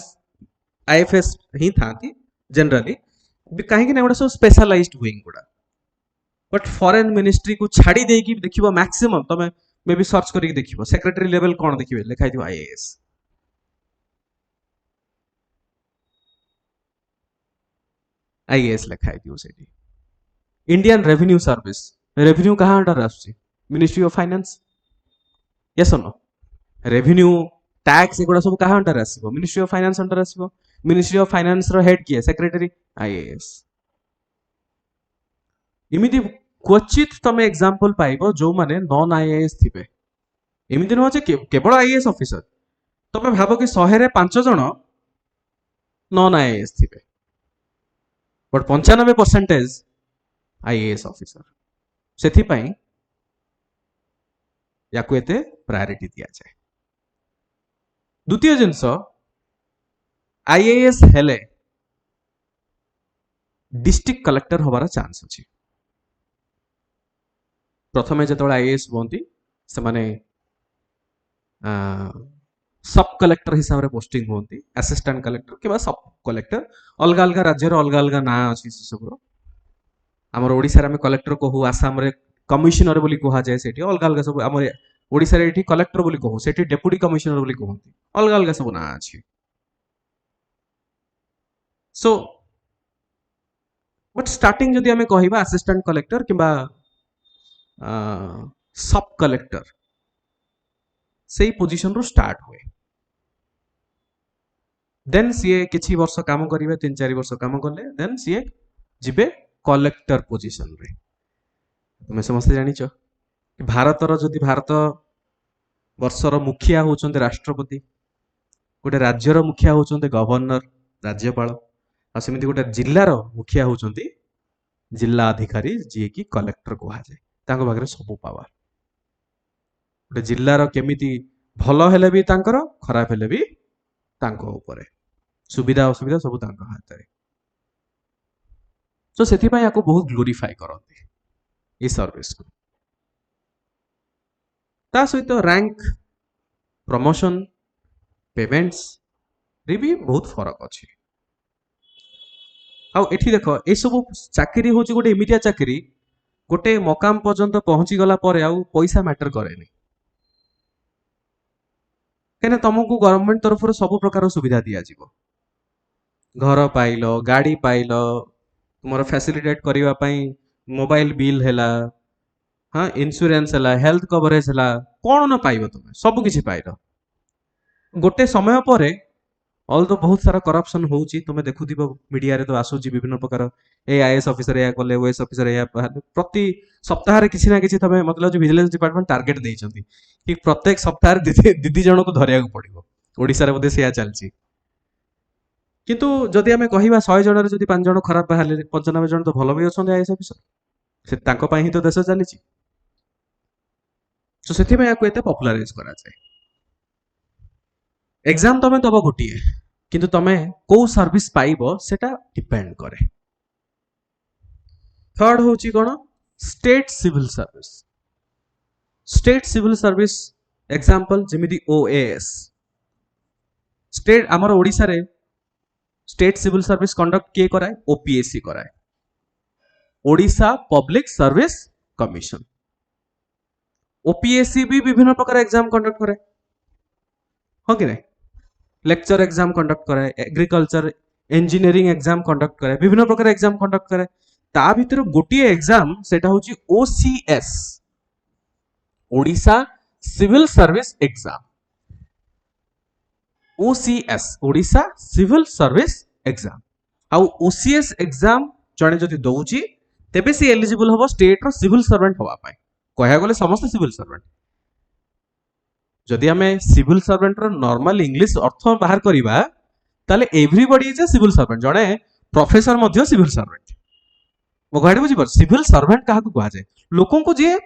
आईएफएस ही था जनरली कहीं ना गोटे सब स्पेशलाइज्ड विंग गुड़ा बट फॉरेन मिनिस्ट्री को छाड़ी देकी देखिबो मैक्सिमम तमे मे भी सर्च करके देखिबो सेक्रेटरी लेवल कोन देखिबे लिखाई दियो आईएएस आईएएस लिखाई दियो सेठी इंडियन रेवेन्यू सर्विस रेवेन्यू कहाँ अंडर आसुची ministry of finance yes no revenue tax एगुड़ा सब कहाँ अंडर आसीबो मिनिस्ट्री ऑफ फाइनेंस अंडर आसीबो मिनिस्ट्री ऑफ फाइनेंस रो हेड किए सेक्रेटरी आईएएस इमिति क्वचित तमे एग्जांपल पाइबो जो माने नॉन आईएएस थिबे एमिति न जे केवल आईएएस ऑफिसर तमे भाबो कि 100 रे 5 जण नॉन आईएएस थिबे बट 95% आईएएस ऑफिसर सेथि पई याकू एते प्रायोरिटी दिया जाए द्वितीय जिनस आईएएस हेले डिस्ट्रिक्ट कलेक्टर होबार चांस अछि प्रथमे जेतबेला आईएएस होंती से माने सब कलेक्टर हिसाब रे पोस्टिंग होंती असिस्टेंट कलेक्टर के सब कलेक्टर अलग अलग राज्य रो अलग अलग ना अछि से सब रो हमर ओडिसा रे हम कलेक्टर कहू आसाम रे कमिश्नर बोली कहा जाए सेठी अलग अलग सब हमर ओडिसा रे एठी कलेक्टर बोली कहू सेठी डेप्यूटी कमिश्नर बोली कहंती अलग अलग सब ना अछि सो बट स्टार्टिंग जदि हमें कहिबा असिस्टेंट कलेक्टर किबा सब कलेक्टर से पोजीशन रो स्टार्ट हुए देन सीए किछि वर्ष काम करिवे 3-4 वर्ष काम करले देन सीए जिबे कलेक्टर पोजीशन रे तुम समस्त जानिଛ भारतर जदि भारत वर्षर मुखिया होचंते राष्ट्रपति गोटे राज्यर मुखिया होचंते गवर्नर राज्यपाल आ सेमिति गोटे जिल्लार मुखिया होचंती जिल्ला अधिकारी जे कि कलेक्टर कहा जाए तांको बागरे सब पावर गोटे जिल्लार केमिति भलो हेले भी तांकर खराब हेले भी तांको ऊपर सुविधा असुविधा सब तांको हाथ रे तो सेथि पय याको बहुत ग्लोरीफाई करते ई सर्विस को ता सहित रैंक प्रमोशन पेमेंट्स रे भी बहुत फरक अछि आ एठी देखो ए सब चाकरी होची गोटे इमिडिया चाकरी गोटे मकाम पर्यंत पहुंची गला परे आउ पैसा मैटर करेनी कहना तुमको गवर्नमेंट तरफ सब प्रकार सुविधा दिया जीवो घर पाइल गाड़ी पाइल तुम फैसिलिटेट करबा पई मोबाइल बिल हैला हाँ इंश्योरेंस हैला हेल्थ कवरेज हैला कौन न पाइब तुम सब किछि पाइल गोटे समय परे ऑल तो बहुत सारा करप्शन होउची तुम देखुथिबो मीडिया रे तो आसुची विभिन्न प्रकार ए आईएएस ऑफिसर या कले ओएस ऑफिसर या प्रति सप्ताह रे किछि ना किछि तमे मतलब जो विजिलेंस डिपार्टमेंट टारगेट देइचंती कि प्रत्येक सप्ताह रे दीदी जण को धरिया को पड़िबो ओडिसा रे बोधे सेया चलची किंतु जदि आमे कहिबा 100 जण रे जदि 5 जण खराब बाहले 95 जण तो भलो भी अछन आईएएस ऑफिसर से तांको पई ही तो देश चलीची तो सेथि में याको एते पॉपुलराइज करा जाए एग्जाम तमे दबो गोटिए किंतु तमे को सर्विस पाइबो सेटा डिपेंड करे थर्ड होची कोन स्टेट सिविल सर्विस एग्जांपल जेमिति ओएएस स्टेट हमर ओडिसा रे स्टेट सिविल सर्विस कंडक्ट किए कराए ओपीएससी कराए Odisha public service commission OPSC भी विभिन्न प्रकार एग्जाम कंडक्ट करे हो कि नहीं लेक्चर एग्जाम कंडक्ट करे एग्रीकल्चर इंजीनियरिंग एग्जाम कंडक्ट करे विभिन्न प्रकार एग्जाम कंडक्ट करे ता भीतर गोटिए एग्जाम सेटा होची OCS Odisha civil service exam OCS Odisha civil service exam आउ ओसीएस एग्जाम जणे जदि दउची तेबे से एलिजिबल होबो स्टेट रो सिविल सर्वेंट होबा पाए कहया गले समस्त सिविल सर्वेंट जदि आमे सिविल सर्वेंट रो नॉर्मल इंग्लिश अर्थ बाहर करिबा ताले everybody is a civil servant, जड़े प्रोफेसर मध्य सिविल सर्वेंट। मो कहडे बुझी पर सिविल सर्वेंट काहा को कहा जाय, लोकों को जे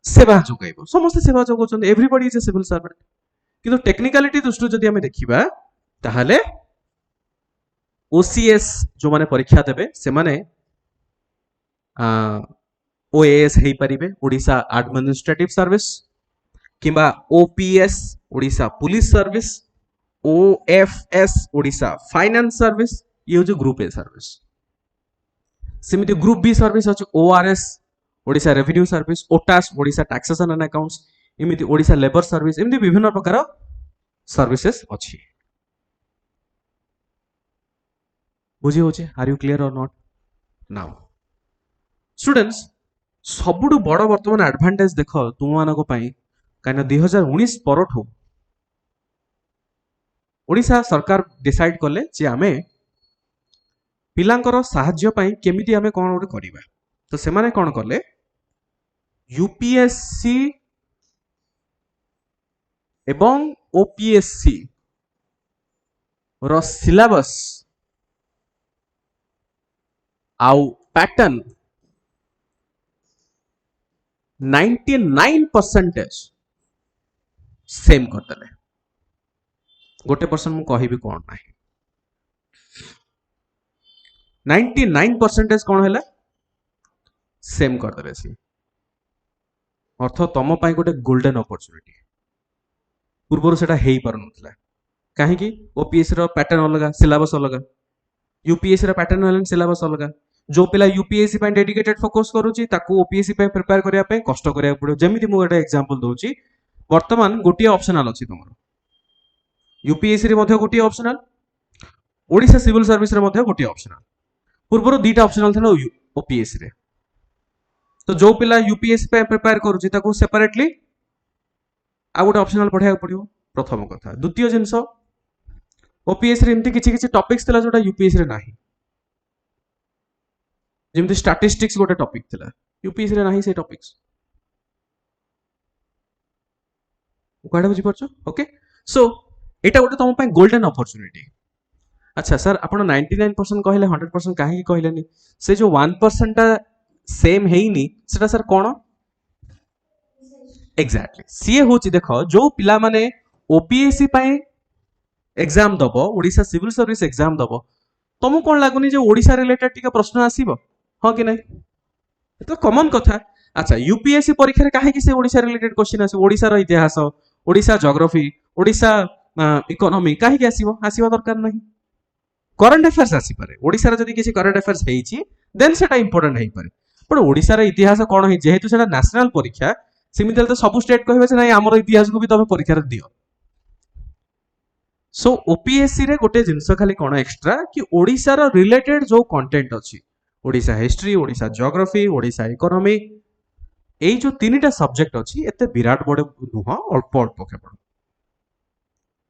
सेवा जोगाइबो, समस्त सेवा जोगोचन, everybody is a civil servant. किंतु टेक्निकलिटी दृष्टि जदि आमे देखिबा ताहाले ओसीएस जो माने परीक्षा देबे से माने ओएएस हेई परिबे, ओडिशा एडमिनिस्ट्रेटिव सर्विस, किंबा OPS Odisha police service, OFS Odisha finance service, ये जो ग्रुप ए सर्विस। सेमिति ग्रुप बी सर्विस अछि ORS Odisha revenue service, OTAS Odisha taxation and accounts, इमिति ओडिशा लेबर सर्विस, इमिति विभिन्न प्रकार सर्विसेस अछि। बुझी होचे? Are you clear or not? Now students, सबुठु बड़ वर्तमान एडवांटेज देख तुम मानको पई, काना 2019 परठु ओडिशा सरकार डिसाइड कले जे आमे पिलांकर साहाय्य पई केमिति आमे कोन ओडे करिबा। तो से माने कोन कले, यूपीएससी एवं ओपीएससी रो सिलेबस आउ पैटर्न 99% सेम करदेले। गोटे परसेंट मु कहिबी कोन नाही, 99% कोन हैला सेम करदेले सी। अर्थ तम पाई गोटे गोल्डन अपॉर्चुनिटी, पूर्वर सेटा हेई पर नथला। काहे कि ओपीएससी रो पैटर्न अलगा, सिलेबस अलगा, यूपीएससी रो पैटर्न अलगा, सिलेबस अलगा। जो पिला यूपीएससी पे डेडिकेटेड फोकस करूची ताकू ओपीएससी पे प्रिपेयर करिया पे कष्ट करिया पड़ो। जेमिति मु एटा एग्जांपल दोची, वर्तमान गोटिए ऑप्शनल अछि तमरो, यूपीएससी रे मध्ये गोटिए ऑप्शनल, ओडिशा सिविल सर्विस रे मध्ये गोटिए ऑप्शनल। पूर्वर दुईटा ऑप्शनल थनो ओपीएससी रे। तो जो पिला यूपीएससी पे प्रिपेयर करूची ताकू सेपरेटली आ गोटे ऑप्शनल पढाया पड़ियो, प्रथम कथा। द्वितीय जिंस, ओपीएससी रे एमती किछि किछि टॉपिक्स थिला जोटा यूपीएससी रे नाही, जेमती स्टैटिस्टिक्स गोटे टॉपिक थिला, यूपीएससी रे नाही से टॉपिक्स। कोडा बुझी परछो? ओके, सो एटा गोटे तम पई गोल्डन अपॉर्चुनिटी। अच्छा सर, आपण 99% कहले 100% काहे कहलेनी? से जो 1% ता सेम हेइनी सेटा सर कोन? एग्जैक्टली सी होची, देखो जो पिला माने ओपीएससी पई एग्जाम दबो, ओडिशा सिविल सर्विस एग्जाम दबो, तुमको कोन लागुनी जे ओडिशा रिलेटेड टिका प्रश्न आसीबो? हां कि नहीं? तो कॉमन कथा। अच्छा, यूपीएससी परीक्षा रे काहे कि से ओडिशा रिलेटेड क्वेश्चन आसी, ओडिशा रो इतिहास, ओडिशा ज्योग्राफी, ओडिशा इकोनॉमी काहे कि आसीबो? आसीबो दरकार नहीं। करंट अफेयर्स आसी पारे, ओडिशा रे जदी किछि करंट अफेयर्स हेइची देन सेटा इंपोर्टेंट हेइ पारे, पर ओडिशा रे इतिहास कोन हेइ, जेहेतु सेटा नेशनल परीक्षा, सिमितल तो सब स्टेट कहबे से नहीं हमर इतिहास को भी तमे परीक्षा रे दियो। सो ओपीएससी रे गोटे जिंस खाली कोन एक्स्ट्रा कि ओडिशा रो रिलेटेड जो कंटेंट अछि, Odisha history, Odisha geography, Odisha economy, एई जो तीनटा सब्जेक्ट अछि एते विराट बडे नुह, अल्प अल्प केवल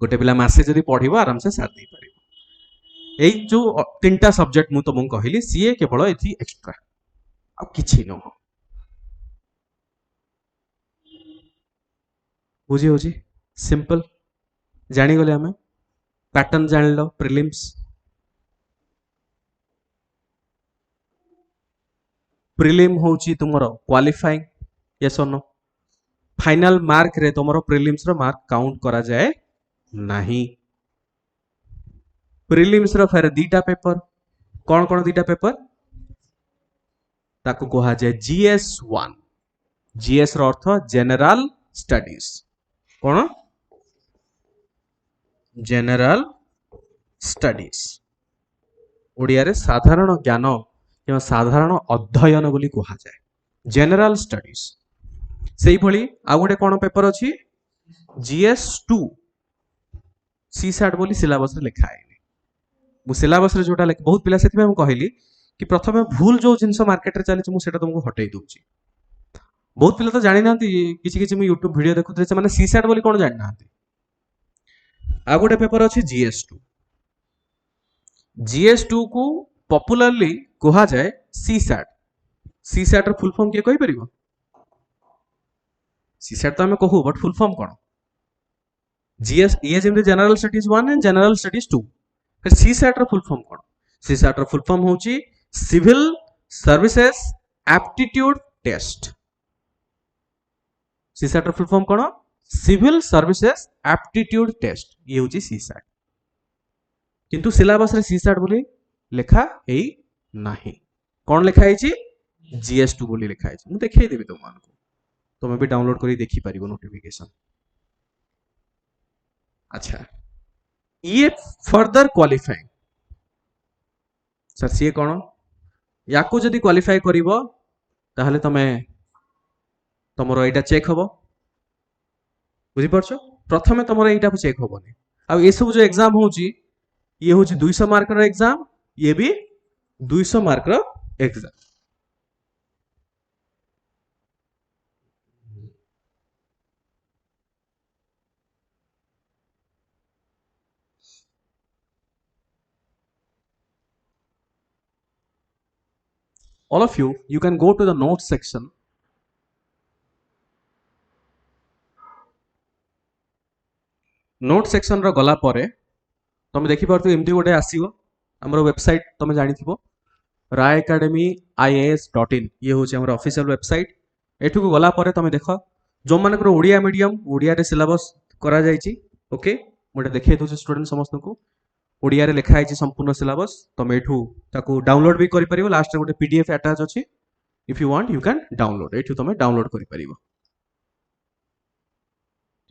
गोटे पिला मासे जदी पढिबो आराम से साथ दे परिबो। एई जो तीनटा सब्जेक्ट मु तुमको कहली, सीए केवल एथि एक्स्ट्रा आ किछि नुह। बुझी होची? सिंपल जानी गले हमें पैटर्न जान लो। प्रिलिम्स, प्रिलिम होची तुमरो क्वालिफाइंग, यस और नो? फाइनल मार्क रे तुमरो प्रिलिम्स रो मार्क काउंट करा जाए नहीं। प्रिलिम्स रो फेर दीटा पेपर, कौन कौन दीटा पेपर? ताको कहा जाए जीएस 1। जीएस रो अर्थ जनरल स्टडीज, कौन? जनरल स्टडीज, ओडिया रे साधारण ज्ञान या साधारण अध्ययन बोली कहा जाए, जनरल स्टडीज। सेही भली आ गोटे कौन पेपर अछि? जीएस 2 सीसैट बोली सिलेबस रे लिखा है। मु सिलेबस रे जोटा बहुत पिला सेति मैं कहली कि प्रथमे भूल जो जिंस मार्केट रे चली मु सेटा तुमको हटै दोची। बहुत पिला तो जानि नांती, किछि किछि मु यूट्यूब वीडियो देखुथि से माने सीसैट बोली कोन जानि नांती। आ गोटे पेपर अछि जीएस 2। जीएस 2 को पॉपुलरली कहा जाए सीसैट। सीसैट रो फुल फॉर्म के कहि परिबो? सीसैट तो आम कहू बट फुल फॉर्म कौन जीएस ये जमी general studies 1 and general studies 2 फिर सीसैट रो फुल फॉर्म कौन सीसैट रो फुल फॉर्म होची civil services aptitude test CSAT रो फुल फॉर्म कौन सिविल सर्विसेज एप्टीट्यूड टेस्ट ये होची सीसैट किंतु सिलेबस रे सीसैट बोली लेखा हेई नाही कौन लिखा है जीएस2 बोली लिखा है मु देखै देबी तुम मानको तुम भी डाउनलोड करी देखि परिबो नोटिफिकेशन अच्छा ये फर्दर क्वालिफाइंग सर सी कौन याकू जदि क्वालिफाई करिवो ताहले तमे तमरो एटा चेक हबो बुझी परछो प्रथमे तमरो एटा चेक हबोनी आ ये सब जो एग्जाम होची ये होची 200 मार्क रो एग्जाम ये भी 200 मार्क रो exam all of you can go to the notes section note section रो गला परे तुम देखि परतो एमती गोटे आसीबो हमरो वेबसाइट तुम जानि थिबो raacademy.ias.in ये होचे हमरो ऑफिशियल वेबसाइट एठु को गला परे तुम देखो जो मानकर ओडिया मीडियम ओडिया रे सिलेबस करा जायछि ओके मोटे देखै दो स्टूडेंट समस्त को ओडिया रे लिखा है संपूर्ण सिलेबस तुम एठू ताकू डाउनलोड भी करि परिबो लास्ट रे गोटे पीडीएफ अटैच अछि if you want you can download एठू तुम डाउनलोड करि परिबो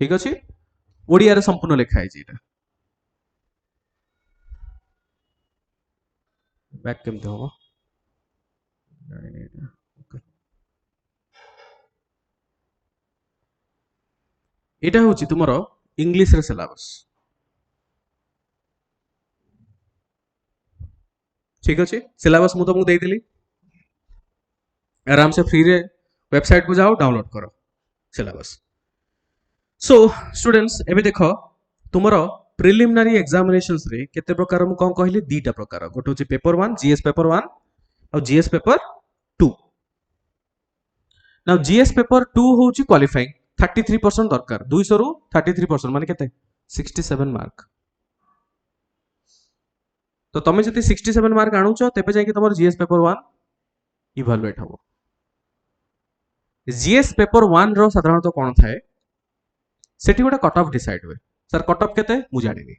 ठीक अछि ओडिया रे संपूर्ण लिखा है एटा बैक केमते हो ओके एटा होछि तुमरो इंग्लिश रे सिलेबस ठीक अच्छे सिलेबस मु तुमको देदेली आराम से फ्री रे वेबसाइट को जाओ डाउनलोड करो सिलेबस सो स्टूडेंट्स एबे देखो तुमरो प्रिलिमिनरी एग्जामिनेशंस रे केते प्रकार मु कोन कहली दीटा प्रकार गोटे होची पेपर 1 जीएस पेपर 1 और GS paper 2 now GS paper 2 होची क्वालिफाइंग 33% दरकार 200 रु 33% माने केते 67 मार्क तो तुम जब 67 मार्क आणुच तेबे जाके तुम जीएस पेपर 1 इवैल्यूएट हो जीएस पेपर 1 रो साधारणतः कोन थाए सेठी गोटे कट ऑफ डिसाइड हुए सर कट ऑफ केते मु जानिनी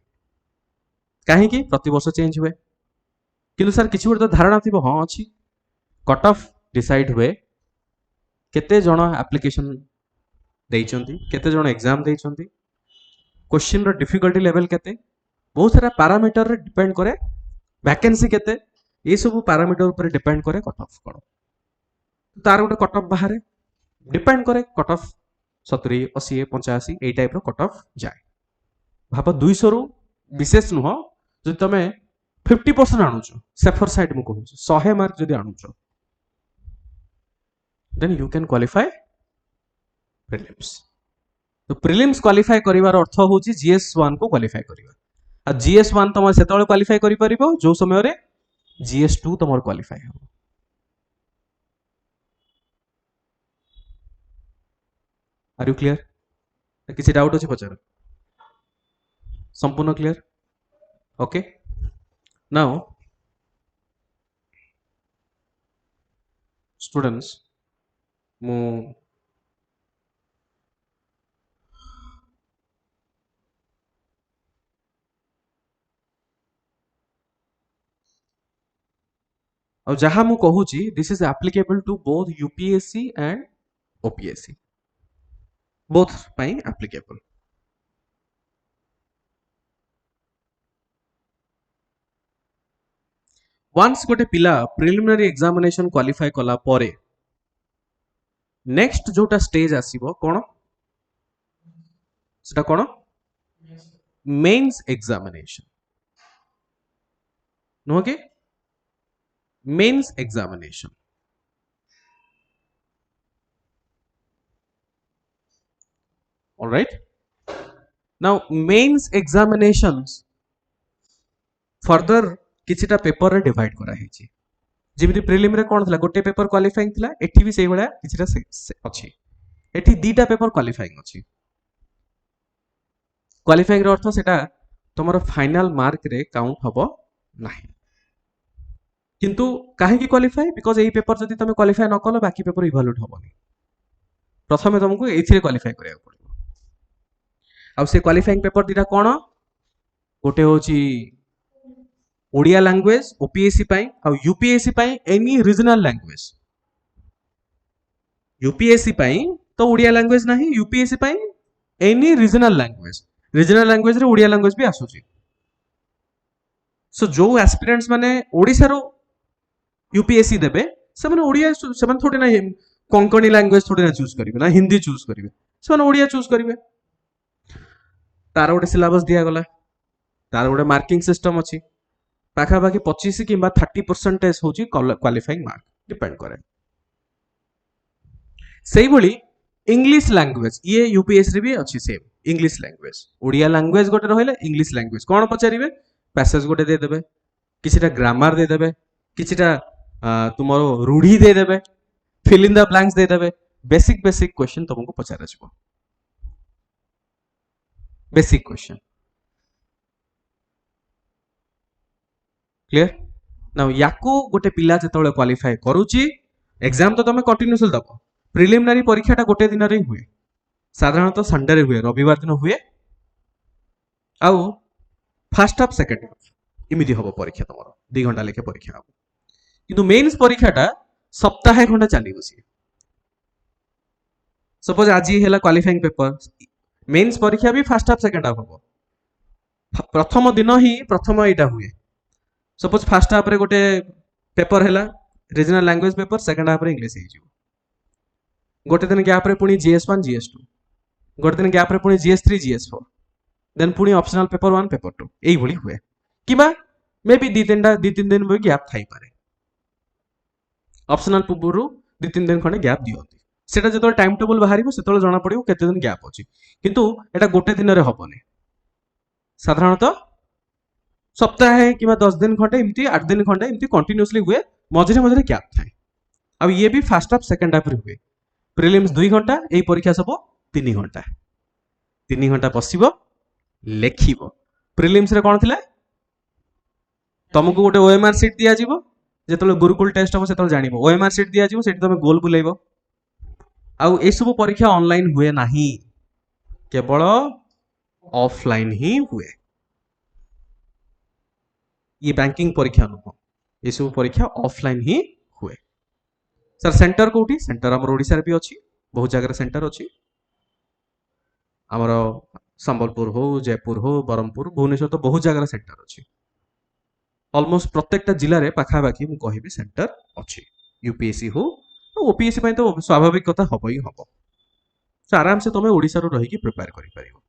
काहे कि प्रति वर्ष चेंज हुए किंतु सर किछि गोटे धारणा थिबो हां अछि कट ऑफ डिसाइड हुए केते जण एप्लीकेशन देइचंती केते जण एग्जाम देइचंती क्वेश्चन रो डिफिकल्टी लेवल केते बहुत सारा पैरामीटर रे डिपेंड करे वैकेंसी केते ये सब पैरामीटर ऊपर डिपेंड करे कट ऑफ कोन तार गोटे कट ऑफ बाहर डिपेंड करे कट ऑफ 70 80 85 ए टाइप रो कट ऑफ जाए भाब 200 रु विशेष नुह जो तमे 50% आणुछ सेफर साइड मु कहू 100 मार्क जदी आणुछ then you can qualify prelims तो प्रीलिम्स क्वालिफाई करिवार अर्थ होची जीएस1 को क्वालिफाई करिवा आ जीएस1 तुम सेतळे क्वालिफाई करि परिबो जो समय रे जीएस2 तुमर क्वालिफाई हो आर यू क्लियर किसी डाउट अछि पचार संपूर्ण क्लियर ओके नाउ स्टूडेंट्स मु और जहां मु कहूची this is applicable to both UPSC and OPSC both पाई एप्लीकेबल वंस गोटे पिला प्रिलिमिनरी एग्जामिनेशन क्वालिफाई कला परे नेक्स्ट जोटा स्टेज आसीबो कोन सेटा कोन मेंस एग्जामिनेशन नो के mains examination all right now mains examinations further किछिटा पेपर रे डिवाइड करा हेची जेमिति प्रीलिम रे कोन थला गोटे पेपर क्वालिफाइंग थला एठी भी सेही बडा किछिटा अछि एठी दीटा पेपर क्वालिफाइंग अछि क्वालिफाइंग रो अर्थ सेटा तमरो फाइनल मार्क रे काउंट हबो नाही किंतु काहे की क्वालिफाई बिकॉज एही पेपर जदी तमे क्वालिफाई न कलो बाकी पेपर इवैल्यूएट हबोनी प्रथमे तुमको एथिरे क्वालिफाई करिया पड़िबो आ से क्वालिफाइंग पेपर दीटा कोन गोटे होची ओडिया लैंग्वेज ओपीएससी पाई और यूपीएससी पाई एनी रीजनल लैंग्वेज यूपीएससी पाई तो ओडिया लैंग्वेज नहीं यूपीएससी पाई एनी रीजनल लैंग्वेज रे ओडिया लैंग्वेज भी आसुची सो जो एस्पिरेंट्स माने ओडिसा रो यूपीएससी देबे से माने ओडिया से माने थोड़ी ना कोंकणी लैंग्वेज थोड़ी ना चूज करिवे ना हिंदी चूज करिवे से माने ओडिया चूज करिवे तार गोटे सिलेबस दिया गला तार गोटे मार्किंग सिस्टम अछि पाखापाखि 25 कि 30% हूँ क्वालिफाइंग मार्क डिपेंड करे से भली इंग्लिश लैंग्वेज ये यूपीएससी भी अच्छी same English language Odia language गोटे रहिले इंग्लिश लैंग्वेज कौन पचारे पैसेज गोटे देदेबे किछिटा ग्रामर देदेबे किछिटा तुम रूढ़ी देदेबे फिल इन द ब्लैंक्स देदेबे बेसिक क्वेश्चन तुमको पचारा जिवो बेसिक क्वेश्चन क्लियर नाउ याकू गोटे पिला जेतବେଳେ क्वालिफाई करूची एग्जाम तो तमे कंटिन्यूअसली दबो प्रिलिमिनरी परीक्षाटा गोटे दिन रे हुए साधारणतः संडे रे हुए रविवार दिन हुए आउ फर्स्ट हाफ सेकंड हाफ इमिति हबो परीक्षा तमरो 2 घंटा लेके परीक्षा हबो किंतु मेंस परीक्षाटा सप्ताह घंटा चली बसी सपोज आज हेला क्वालिफाइंग पेपर मेंस परीक्षा भी फर्स्ट हाफ सेकंड हाफ हबो प्रथम दिन ही प्रथम एटा हुए सपोज फर्स्ट हाफ रे गोटे पेपर हैला regional language paper second half रे इंग्लिश हे जिवो गोटे दिन गैप रे पुनी जीएस1 जीएस2 गोटे दिन गैप रे पुनी जीएस3 जीएस4 देन पुनी ऑप्शनल पेपर 1 पेपर 2 एई भली हुए किबा मे बी 2-3 दिन बे गैप थाई पारे ऑप्शनल पुबुरु 2-3 दिन खने गैप दियोंती सेटा जतो टाइम टेबल बाहरिबो सेतो जाना पड़िबो केते दिन गैप अछि किंतु एटा गोटे दिन रे हबोनी साधारणतः सप्ताह कि 10 दिन खंडे इमती 8 दिन खंडे इमती कंटिन्यूअसली हुए मझे मझे गैप थाए अब ये भी फर्स्ट हाफ सेकंड हाफ रे हुए प्रीलिम्स 2 घंटा एई परीक्षा सब 3 घंटा 3 घंटा बसिबो लेखिबो प्रीलिम्स रे कोन थिला तुमको गोटे ओएमआर सीट दिया जिवो जेतले गुरुकुल टेस्ट हो सेतले जानिबो ओएमआर सीट दिया जिवो सेठी तुम गोल बुलाइबो आउ ए सब परीक्षा ऑनलाइन हुए नाही केवल ऑफलाइन ही हुए ये बैंकिंग परीक्षा नुह ये सब परीक्षा ऑफलाइन ही हुए सर सेंटर कोठी सेंटर हमर ओडिसा रे भी अछि बहुत जगह सेंटर अछि हमर संबलपुर हो जयपुर हो बरहमपुर भुवनेश्वर तो बहुत जगह सेंटर अछि ऑलमोस्ट प्रत्येकटा जिल्ला रे पाखा बाकी मु कहिबी सेंटर अछि यूपीएससी हो ओपीएससी पय तो स्वाभाविक कथा हबो ही हबो सो आराम से तमे ओडिसा रो रही की प्रिपेयर करि परिबो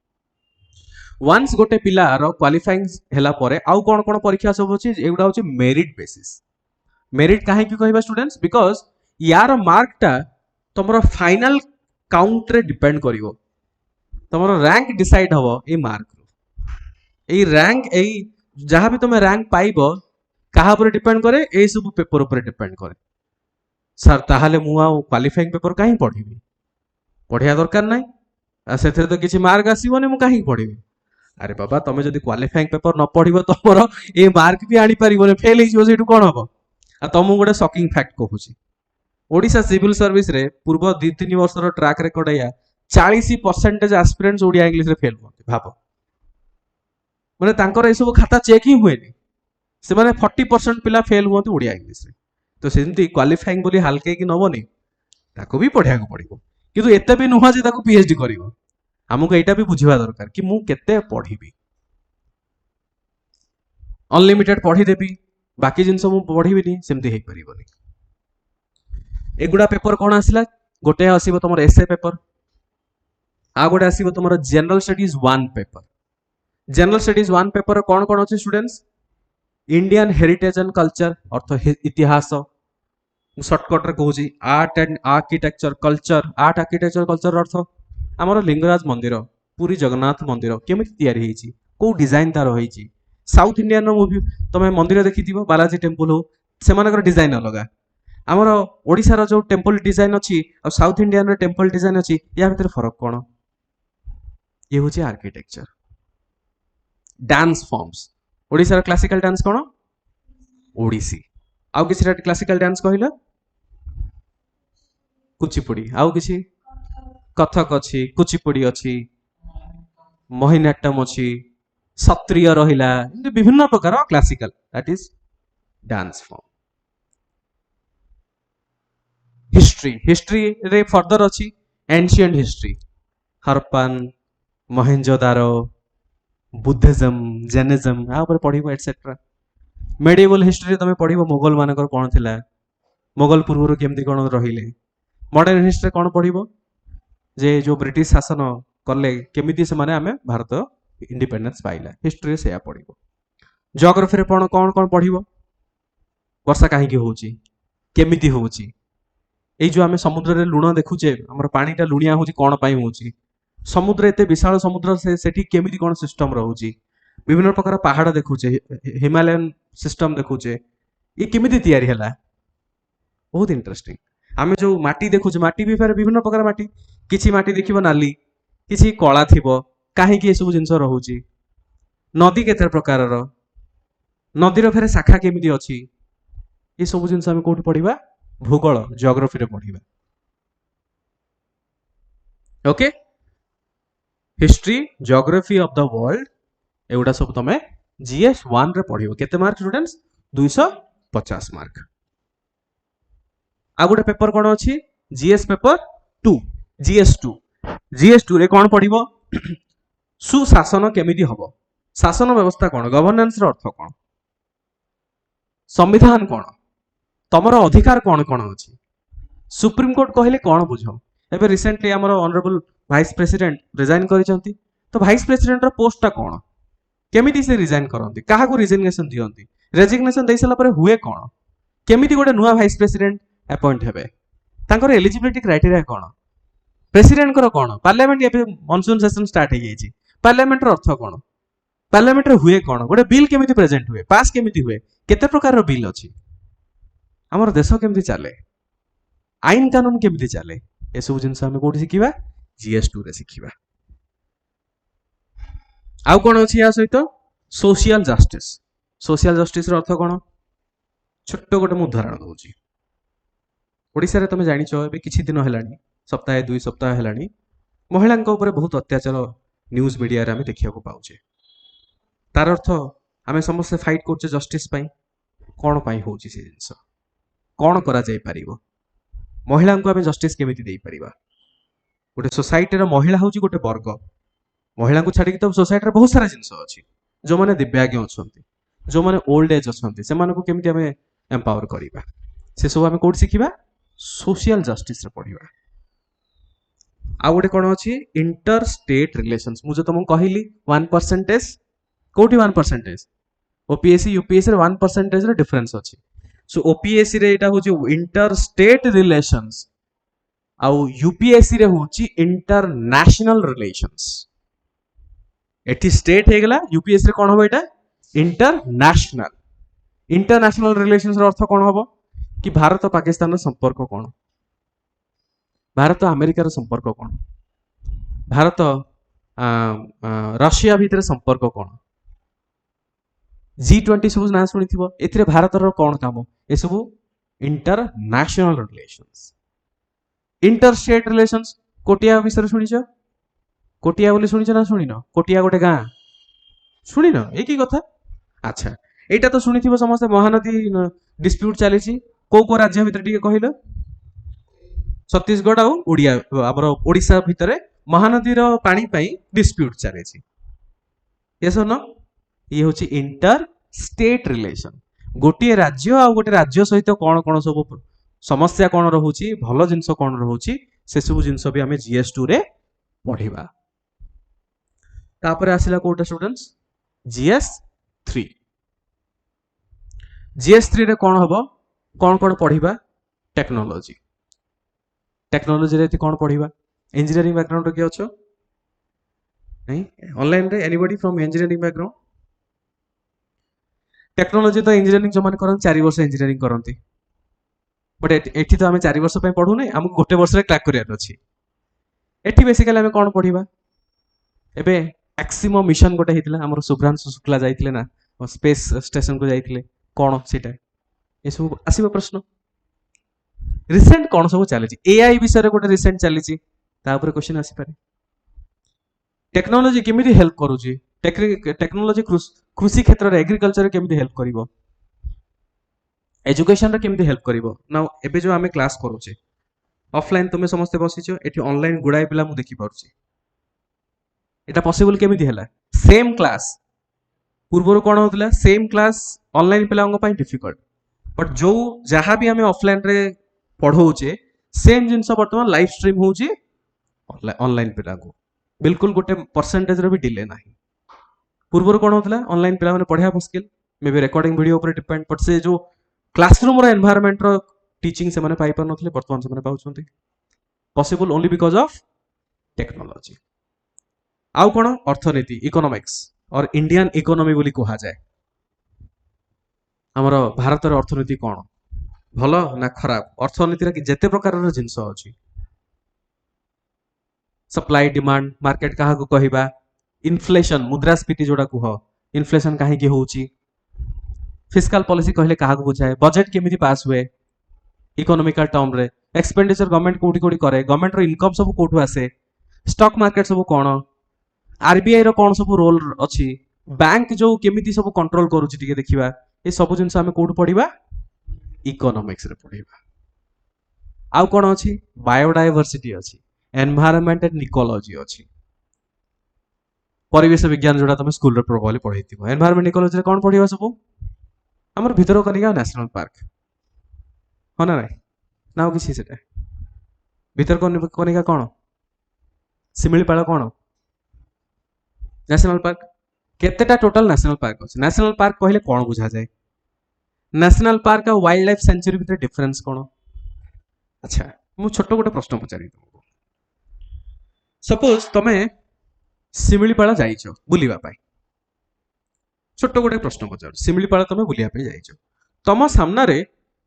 वंस गोटे पिलार क्वालिफाइंग हैला परे आउ कोन कोन परीक्षा सब अछि एगुडा होछि मेरिट बेसिस मेरिट काहे की कहबा स्टूडेंट्स बिकॉज यार मार्कटा तमरो फाइनल काउंट रे डिपेंड करिवो तमरो रैंक डिसाइड हबो ए mark row A rank A जहां भी तुम रैंक पाइबो कहा पर डिपेंड करे ए सब पेपर ऊपर डिपेंड करे सर ताहाले मु आ क्वालिफाइंग पेपर काहे पढिबी पढिया दरकार नै सेथरे तो किछि मार्क आसीबोनी मु काहे पढिबी अरे बाबा तुम जदि क्वालिफाइंग पेपर न पढ़िबो तमरो ए मार्क भी आनी परिबो फेल हिजो सेटु कोन हबो आ तुम गोटे शॉकिंग फैक्ट कहूची ओडिशा सिविल सर्विस रे पूर्व 2-3 वर्ष रो ट्रैक रिकॉर्ड या 40% एस्पिरेंट्स ओडिया इंग्लिश रे फेल होते भाबो माने तांकर ए सब खाता चेक ही हुएनी से माने 40% पिला फेल होते ओडिया इंग्लिश रे तो सेमती क्वालिफाइंग बोली हल्के की नबोनी ताको भी पढ़िया को पड़िबो किंतु एते भी नुहा जे ताको पीएचडी करिवो हमको एटा भी बुझिबा दरकार कि मु केते पढ़िबी अनलिमिटेड पढ़ी देबी बाकी जिनस मु पढ़िबिनी सेमती हे परिबोनी एगुडा पेपर कोन आसिला गोटे आसीबो तमर एसे पेपर आ गोटे आसीबो तमर general studies 1 paper general studies 1 paper कोन कोन अछि students Indian heritage and culture अर्थ इतिहास शॉर्टकट रे कहूची आर्ट एंड आर्किटेक्चर कल्चर अर्थ आमर लिंगराज मंदिर पुरी जगन्नाथ मंदिर केमिति तयारी हेची को डिजाइन तार होईची साउथ इंडियन मूवी तमे मंदिर देखिथिबो बालाजी टेम्पल हो सेमानकर डिजाइन अलगा आमर ओडिशार जो टेम्पल डिजाइन अच्छी और साउथ इंडियन टेम्पल डिजाइन अच्छी या भितर फरक कौन ये हूँ आर्किटेक्चर डांस फॉर्म्स ओडिशार क्लासिकल डांस कौन ओडिसी आउ किसी क्लासिकल डांस कहल कुचिपुड़ी आउ किसी कथक अच्छी कुचिपुड़ी अच्छी मोहिनीअट्टम अच्छी सत्रिय रहिला विभिन्न प्रकार classical that is dance form history history रे फर्दर अच्छी ancient history Harappan Mohenjodaro Buddhism Jainism आ ऊपर पढ़िबो एटसेट्रा मेडिएवल हिस्ट्री तुम पढ़िबो मुगल मानकर कौन थिला मुगल पूर्व केमती कौन रहिले मॉडर्न हिस्ट्री कौन पढ़िबो जे जो ब्रिटिश शासन कले केमिति से माने आमे भारत इंडिपेंडेंस पाइला हिस्ट्री से पढ़िबो जियोग्राफी रे कौन कौन कौन पढ़िबो वर्षा काहे की होची केमिति होची एई जो आमे समुद्र रे लुण देखुचे हमर पानीटा लुणिया होची कौन पाई होची समुद्र एते विशाल समुद्र से सेठी केमिति कौन सिस्टम रहउची विभिन्न प्रकार पहाड़ देखुचे हिमालयन सिस्टम देखुचे ये केमिति तैयारी हला बहुत इंटरेस्टिंग आमे जो माटी देखुचे माटी भी फेर विभिन्न प्रकार माटी किछि माटी देखिबो नाली किछि कला थिबो काहे कि ए सब जिंस रहउची नदी केते प्रकार रो नदी रो फेर शाखा केमिति अछि ये सब जिंस आमे कोठी पढिबा भूगोल जियोग्राफी रे पढिबा okay history geography of the world एगुडा सब तमे जीएस 1 रे पढिबो केते मार्क स्टूडेंट्स 250 मार्क आ गोटे पेपर कोन अछि जीएस पेपर 2 जीएस 2 रे कोन पढिबो सुशासन केमिति हबो शासन व्यवस्था कोन गवर्नेंस रो अर्थ कोन संविधान कोन तमर अधिकार कोन कोन अछि सुप्रीम कोर्ट कहले कोन बुझो एबे रिसेंटली हमर ऑनरेबल वाइस प्रेसिडेंट रिजाइन करिसंती तो वाइस प्रेसिडेंट रो पोस्टटा कोन केमिति से रिजाइन करंती काहा को रिजिग्नेशन दियंती रेजिग्नेशन देई सला परे हुए कोन केमिति गोटे नुवा वाइस प्रेसिडेंट अपॉइंट हेबे तांकर एलिजिबिलिटी क्राइटेरिया कोन प्रेसिडेंट करो कोन पार्लियामेंट एबे मॉनसून सेशन स्टार्ट हे गेछि पार्लियामेंट रो अर्थ कोन पार्लियामेंट रे हुए कोन गोटे बिल केमिति प्रेजेंट हुए पास केमिति हुए केते प्रकार रो बिल अछि हमर देश केमिति चले आईन कानून केमिति चले ए सब जिंस हम कोठी सिखिबा जीएस 2 रे सिखिबा आउ कोन अछि या सहित सोशल जस्टिस रो अर्थ कोन छोट गोटे मु उदाहरण दउची ओडिसा रे तमे जानि छ एबे किछि दिन हेलानी सप्ताह 2 सप्ताह हेलानी महिलांक ऊपर बहुत अत्याचार न्यूज मीडिया रे हमें देखिया को पाउचे तार अर्थ आमे समस्त फाइट करछे जस्टिस पई कोन पई होउची से जिंस कोन करा जाय परिबो महिलांक को आमे जस्टिस केमिति देई परिबा गोटे सोसाइटी रो महिला होउची गोटे वर्ग महिला को छाड़ी तो सोसाइटी रे बहुत सारा जिंस अछि जो माने दिव्यांग अछंती जो माने ओल्ड एज अछंती से माने को केमिति हमें एम्पावर करिबा से सब हमें कोड सिखिबा सोशल जस्टिस रे पढिबा आ गोटे कोन अछि इंटर स्टेट रिलेशंस मु जो तुमको कहिली 1% कोठी 1% ओपीएससी यूपीएससी रे 1% रे डिफरेंस अछि सो ओपीएससी रे एटा होची इंटर स्टेट रिलेशंस आउ यूपीएससी रे होची इंटरनेशनल रिलेशंस एटी स्टेट हे गेला यूपीएससी रे कोन होबो एटा इंटरनेशनल रिलेशंस रो अर्थ कोन होबो कि भारत पाकिस्तान रो संपर्क कोन भारत अमेरिका रो संपर्क कोन भारत रशिया भीतर संपर्क कोन G20 सब ना सुनी थिबो एथिरे भारत रो कोन काम ए सब international relations inter state relations कोटिया विषय सुनी छ कोटिया बोली सुनी छ ना सुनी न कोटिया गोटे गां सुनी न एक ही कथा अच्छा एटा तो सुनी थिबो समस्त महानदी डिस्प्यूट चली छी को राज्य भीतर टिके कहिलो छत्तीसगढ़ आ ओडिया हमर ओडिसा भीतर महानदी रो पानी पई डिस्प्यूट चले छी यस न ये होची इंटर स्टेट रिलेशन गोटे राज्य आ गोटे राज्य सहित कोन कोन सब समस्या कोन रहउची भलो जिंस कोन रहउची से सब जिंस भी हमें जीएस 2 रे पढिबा तापर आसिला कोटा स्टूडेंट्स जीएस 3 रे कोन हबो कोन कोन पढिबा टेक्नोलॉजी रे कोन पढिबा इंजीनियरिंग बैकग्राउंड के अछो नहीं ऑनलाइन रे anybody from engineering background technology तो इंजीनियरिंग जो माने करन 4 वर्ष इंजीनियरिंग करंती बट एठी तो आम 4 वर्ष पढ़ू ना, आमको गोटे वर्ष क्लाक करार अच्छी। एठी बेसिकली आम कौन पढ़ा एबे मैक्सिमम मिशन गोटे होता आम शुभ्रांशु शुक्ला जाइए ना स्पेस स्टेशन को जाइए कौन सीटा ये सब आसव प्रश्न। रिसेंट कौन सब चली एआई विषय गोटे रिसेंट चली क्वेश्चन आसपे टेक्नोलोजी केमी हेल्प करुच्ची टेक्नोलोजी कृषि क्षेत्र में एग्रीकल्चर केमी हेल्प कर एजुकेशन केमी हेल्प कर ना एबे जो आम क्लास करुचे ऑफलाइन तुम्हें समस्ते बसीच ये ऑनलाइन गुड़ाए पिला मुझे देखी पार्टी एटा पॉसिबल केमी है सेम क्लास पूर्वर कौन होता सेम क्लास ऑनलाइन पिला डिफिकल्ट बट जो जहाँ भी आम ऑफलाइन रे पढ़ाऊे सेम जिनस बर्तमान लाइव स्ट्रीम होची ऑनलाइन पिला को बिल्कुल गोटे परसेंटेज रो भी डिले ना पूर्वर कौन होता ऑनलाइन पिला पढ़ा मुस्किल मे बी रिकॉर्डिंग वीडियो पर डिपेंड बट से जो क्लासरूम रो एनवायरनमेंट रो टीचिंग से पाई पार नथिले वर्तमान से पाउछन्ते possible only because of technology. आउ कौन अर्थनीति इकोनॉमिक्स और इंडियन इकोनॉमी बोली कहा जाए आमर भारत अर्थनीति कौन भल ना खराब अर्थनीति जेते प्रकार जिनस अच्छी सप्लाई डिमांड मार्केट क्या कहवा इन्फ्लेशन मुद्रास्फीति जोड़ा कह इन्फ्लेशन कहीं होची फिस्काल पॉलिसी कहले क्या बुझाए बजेट केमी पास हुए इकोनॉमिकल टर्म रे एक्सपेंडिचर गवर्नमेंट कोठी कोठी करे गवर्नमेंट रो इनकम सब कोठु आसे स्टॉक मार्केट सब कौन आरबीआई रो कौन सब रोल अच्छी बैंक जो केमी सब कंट्रोल करुच्ची टिके देखिबा ये सब जिनस आम कौट पढ़ा इकोनॉमिक्स रे पढ़ा। आउ कौन अच्छी बायोडायवर्सिटी अच्छी एनवायरनमेंट एंड इकोलॉजी अच्छी परिवेश विज्ञान जोड़ा तुम स्कूल प्रोबाबली पढ़ी एनवायरनमेंट इकोलॉजी कौन पढ़ा सब आमर भितरकनिका नेशनल पार्क हाँ ना ना किसी से भितरकनिका कौन शिमिलीपाल कौन नेशनल पार्क केतेटा टोटल नेशनल पार्क अच्छे नेशनल पार्क कहले कौन बुझा जाए नेशनल पार्क और वाइल्ड लाइफ सेंचुरी भितर डिफरेंस कौन। अच्छा मु छोट गोटे प्रश्न पचारि तुमको सपोज तुम शिमिलीपाल जाइछ बुलिबा पाई छोट गोटे प्रश्न पचार शिमिलीपाल तुम बुलिया पे जाइछ तुम सामने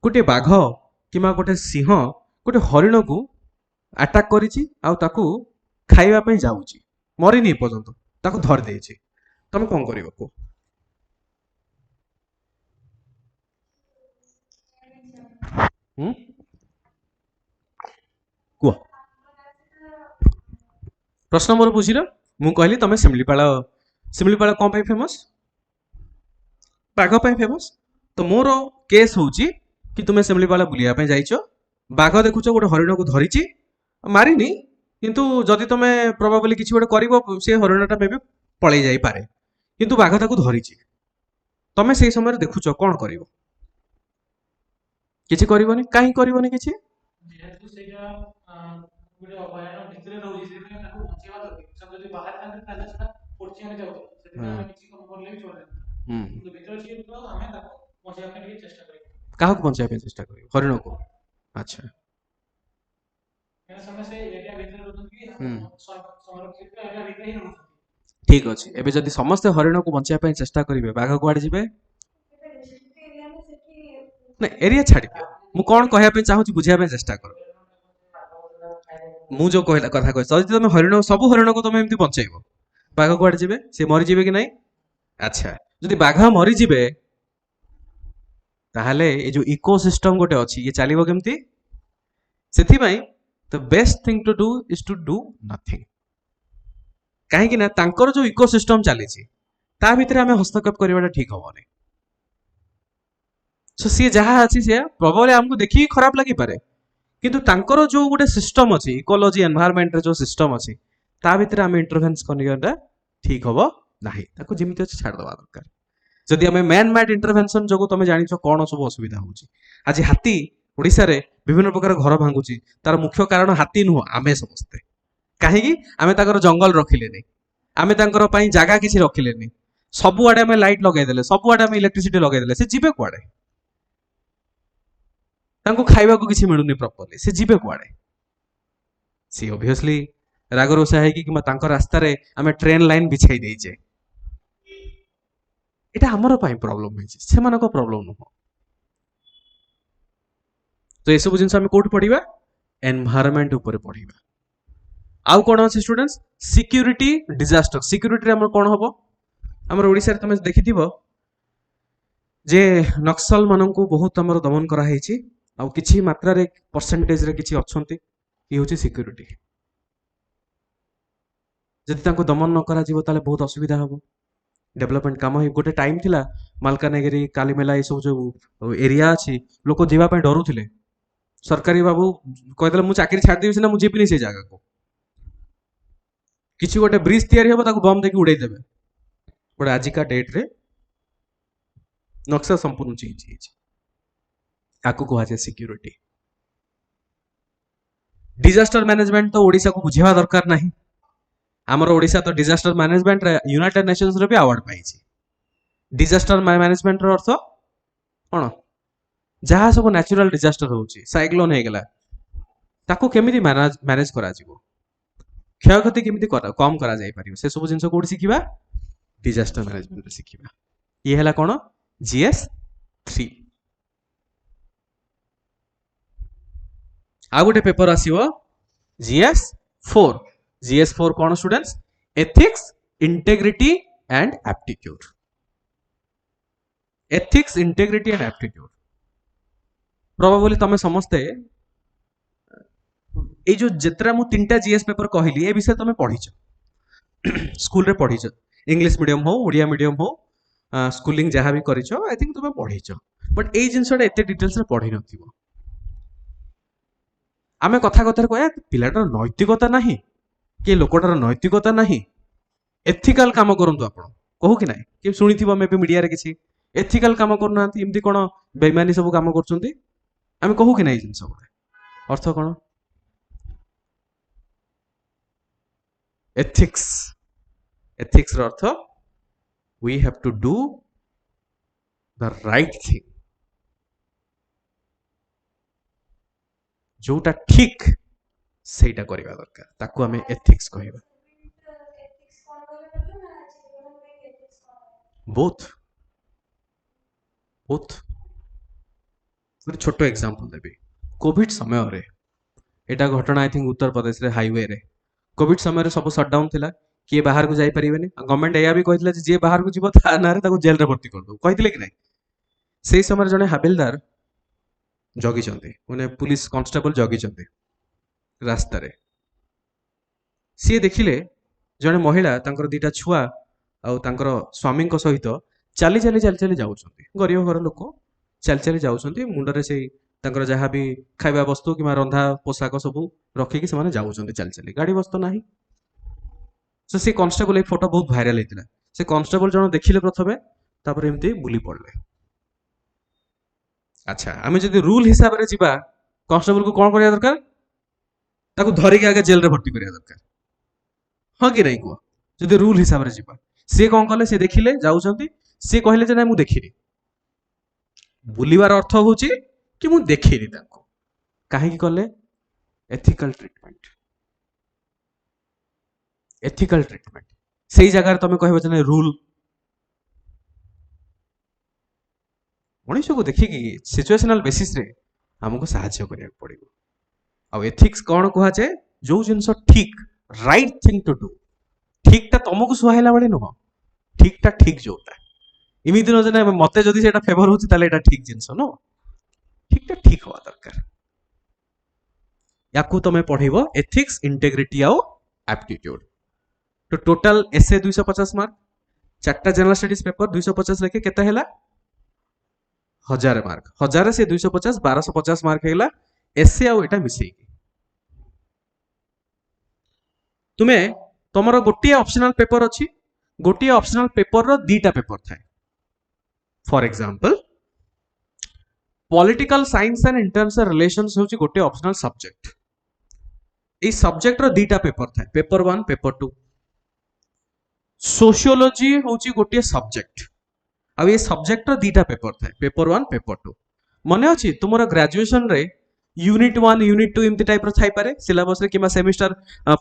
गोटे बाघ कि गोटे सिंह गोटे हरिण को अटैक करिछि आउ ताकू खाइबा पे जाउछि मरिनी पर्यंत ताकू धर देछि तुम कौन करिवो को कुह प्रश्न मोर बुझी मु कहली तुम शिमिलीपाल कौन पे फेमस बाघ पे फेमस तो मोर केस होची कि तुम्हें शिमिलीपाल बुलिया पे जाइछ बाघ देखुच गोटे हरिण को धरिछि मारिनी किंतु जदि तुम प्रोबेबली किसी गोटे करिवो से हरिणटा मे बी पळै जाई पारे किंतु बाघ ताकू धरिछि तुम से समय देखुच कौन करिवो किछि करिवोनी काहे करिवोनी किछि जेहेतु सेटा गुडे अभयारण्य भितरे रहउछि सेटा ताको बचेबा दरकार सब जदि बाहर थाते ताले सेटा पडचियाने जाउतो सेटा ଆମେ କିଛି करले भी चले କିନ୍ତୁ ଭିତରେ ଅଛି ତ ଆମେ ତାକୁ ବचेबा ପାଇଁ ଟିକେ चेष्टा करियो କାହାକୁ ବଞ୍ଚେଇବା ପାଇଁ ଚେଷ୍ଟା କରିବ ହରିଣକୁ ଆଚ୍ଛା କାରଣ ସମସ୍ତେ ଏରିଆ ଭିତରେ ରହୁଛନ୍ତି ସଂରକ୍ଷିତ ଏରିଆ ଭିତରେ ହିଁ ରହୁଛନ୍ତି ठीक अच्छे एबे जदि समस्ते हरिण को बचाया ପାଇଁ चेष्टा करेंगे बाघ कुआड़े जीवे ना एरिया छाड़ दियो मु कौन कहया पे चाहूची बुझिया पे चेष्टा कर मु जो कहला कथा कह जदि तुम हरिण सब हरिण को तुम एमती बचाइबो बाघ कुआड़े जीवे से मरी जीवे कि नहीं अच्छा जदि बाघ मरी जीवे ताहले ये जो इकोसिस्टम गोटे अच्छी ये चलिबो केमती सेथिबाई the best thing to do is to do nothing कहीं ना तांकर जो इकोसिस्टम चली ता भितर आम हस्तक्षेप करवाटा ठीक हेनी सो सी जहाँ अच्छी सी प्रबली आमको देखिए खराब लगी पारे किंतु तांकर जो गोटे सिस्टम अच्छी इकोलॉजी एनवायरनमेंट जो सिस्टम अच्छी ता भितर आम इंटरवेंस करवाटा ठीक हम ना जमी अच्छे छाड़देवा दरकार जदि आम मैन मेड इंटरवेंशन जो तुम जान कौन सब असुविधा होची आज हाथी ओडिशा रे विभिन्न प्रकार घर भांगुची तार मुख्य कारण हाथी नुह आमे समस्ते कहीं आमे ताकर जंगल रखिले आमे तांकर पई जागा किसी रखिले सबु आडे आमे लाइट लगेदेले सबु आडे आमे इलेक्ट्रिसिटी लगेदेले से जीवे कुआडे तांको खाइबा को किसी मिलुनी प्रॉपर्ली से जीवे कुआडे सी ऑब्वियसली राग रोषा है कि तांको रास्ता रे आमे ट्रेन लाइन बिछाई देइचे एटा हमर पई प्रॉब्लम होइছে सेमानको प्रॉब्लम नुह तो ये सब जिन आम कौट पढ़ा एनवायरनमेंट ऊपर पढ़ा आउ कौन अच्छे स्टूडेंट्स सिक्यूरिटी डिजास्टर सिक्यूरिटी कौन हम आम ओडिशा रे तुम देखि जे नक्सल मानक बहुत आमर दमन कराई आउ किछि मात्रा रे परसेंटेज रे किछि अछंती ये होची सिक्यूरिटी जदि तांको दमन न करा जीवो ताले बहुत असुविधा हबो डेवलपमेंट काम ही गोटे टाइम थिला मालकानगिरी कालीमेला ये सब जो एरिया अछि लोक जीवा पे डरुथिले सरकारी बाबू कहदेले मु चाकरी छाड़ देबी सिना मु जेबिनी से जगह को किछि गोटे ब्रिज तैयारी हबो ताको बम देके उड़ाई देबे बट आजिका डेट रे नक्शा संपूर्ण चेंज होइछि आकु कहा जाय सिक्यूरिटी डिजास्टर मैनेजमेंट तो ओडिसा को बुझेवा दरकार नाही आमर ओडिसा तो डिजास्टर मैनेजमेंट रे यूनाइटेड नेशंस रे भी अवार्ड पाइछि डिजास्टर मैनेजमेंट रो अर्थ कोन जहाँ सब नेचुरल डिजास्टर होछि साइक्लोन हे गेला ताको केमिति मैनेज करा जिवो क्षयक्षति केमिति कम करा जाय परियो से सब जिंस कोड सिखिबा डिजास्टर मैनेजमेंट रे सिखिबा ये हला कोन जीएस 3 आ गोटे पेपर आसीबो जीएस 4 कौन students ethics integrity and aptitude ethics integrity and aptitude probably तमे समस्ते ए जो जेतरा मु तीनटा जीएस पेपर कहली ए विषय तमे पढिछ स्कूल रे पढिछ इंग्लिश मीडियम हो ओडिया मीडियम हो स्कूलिंग जहाँ भी करिछ आई थिंक तमे पढिछ बट ए जिंसटा एते डिटेल्स रे पढि नथिबो आमे कथा कथा कहया पिलाटार नैतिकता नाही कि लोकटार नैतिकता नाही एथिकल काम करंतु आपण कहू कि नाही कि सुनिथिबो मे भी मीडिया रे किछि एथिकल काम करना इमती कोन बेईमानी सब काम करछंती आमे कहू कि नाही जिंस गुडे अर्थ कोन एथिक्स रो अर्थ we have to do the right thing जोटा ठीक सेटा करबा दरकार ताकू हमें एथिक्स कहबा बोथ छोटो एग्जांपल देबी कोविड समय रे एटा घटना आई थिंक उत्तर प्रदेश रे हाईवे रे कोविड समय रे सब शटडाउन थिला किए बाहर को जाई परिबेनी गवर्नमेंट एया भी कहितले जे बाहर को जीवो ता नारे ताको जेल रे भर्ती कर दो कहितले कि नहीं सेही समय जने हबिलदार जगी चंती माने पुलिस कांस्टेबल जगी चंती रास्ता रे सी देखिले जने महिला तांकर दीटा छुआ आ तांकर स्वामी सहित चली चली चली चली जाउछंती गरीब घर लोक चली चली जाउछंती मुंडरे से तांकर जहाँ भी खाइबा वस्तु कि रंधा पोशाक सब रखिकी से जाउछंती चली चली गाड़ी वस्तु नाही सो से कांस्टेबल ए फोटो बहुत भाइराल हेतिला से कांस्टेबल जण देखिले प्रथमे तापर एमती बुली पड़ले अच्छा आमे जदि रूल हिसाब रे जिबा कांस्टेबल को कोन करिया दरकार ताको धरि के आगे जेल रे भर्ती करिया दरकार हां कि नहीं को जदि रूल हिसाब रे जिबा से कोन कले से देखिले जाउछंती से कहले जे नै मु देखिनी बुलीवार अर्थ होची कि मु देखिनी ताको काहे कि कले एथिकल ट्रीटमेंट सेही जगह तुम कहबो जे रूल मनीष को देखिकी सिचुएशनल बेसिस रे हमको साहाय्य करिया पड़िबो आ एथिक्स कोन कहा जाय जो जिंस ठीक राइट थिंग टू डू ठीक ता तुमको सुहाइला बळे न ठीक ता ठीक जोटा इमिति न जने मते जदी सेटा फेवर होची ताले एटा ठीक जिंस न ठीक ता ठीक होवा दरकार याकू तमे पढिबो एथिक्स इंटेग्रिटी आ एप्टीट्यूड तो टोटल एसे 250 मार्क चारटा जनरल स्टडीज पेपर 250 लेके केते हैला 1000 मार्क 1000 से 250 1250 मार्क हैला एसे आ एटा मिसेई तुमे तमरो गोटिए ऑप्शनल पेपर अछि गोटिए ऑप्शनल पेपर रो दीटा पेपर थाए for example political science and international relations होची गोटे ऑप्शनल सब्जेक्ट ए सब्जेक्ट रो दीटा पेपर थाए पेपर 1 पेपर 2 सोशियोलॉजी होची गोटे सब्जेक्ट आ ये सब्जेक्ट रो दीटा पेपर थाए पेपर 1 पेपर 2 मने अछि तुमरो ग्रेजुएशन रे यूनिट 1 यूनिट 2 इमती टाइप रो थाई पारे सिलेबस रे किमा सेमिस्टर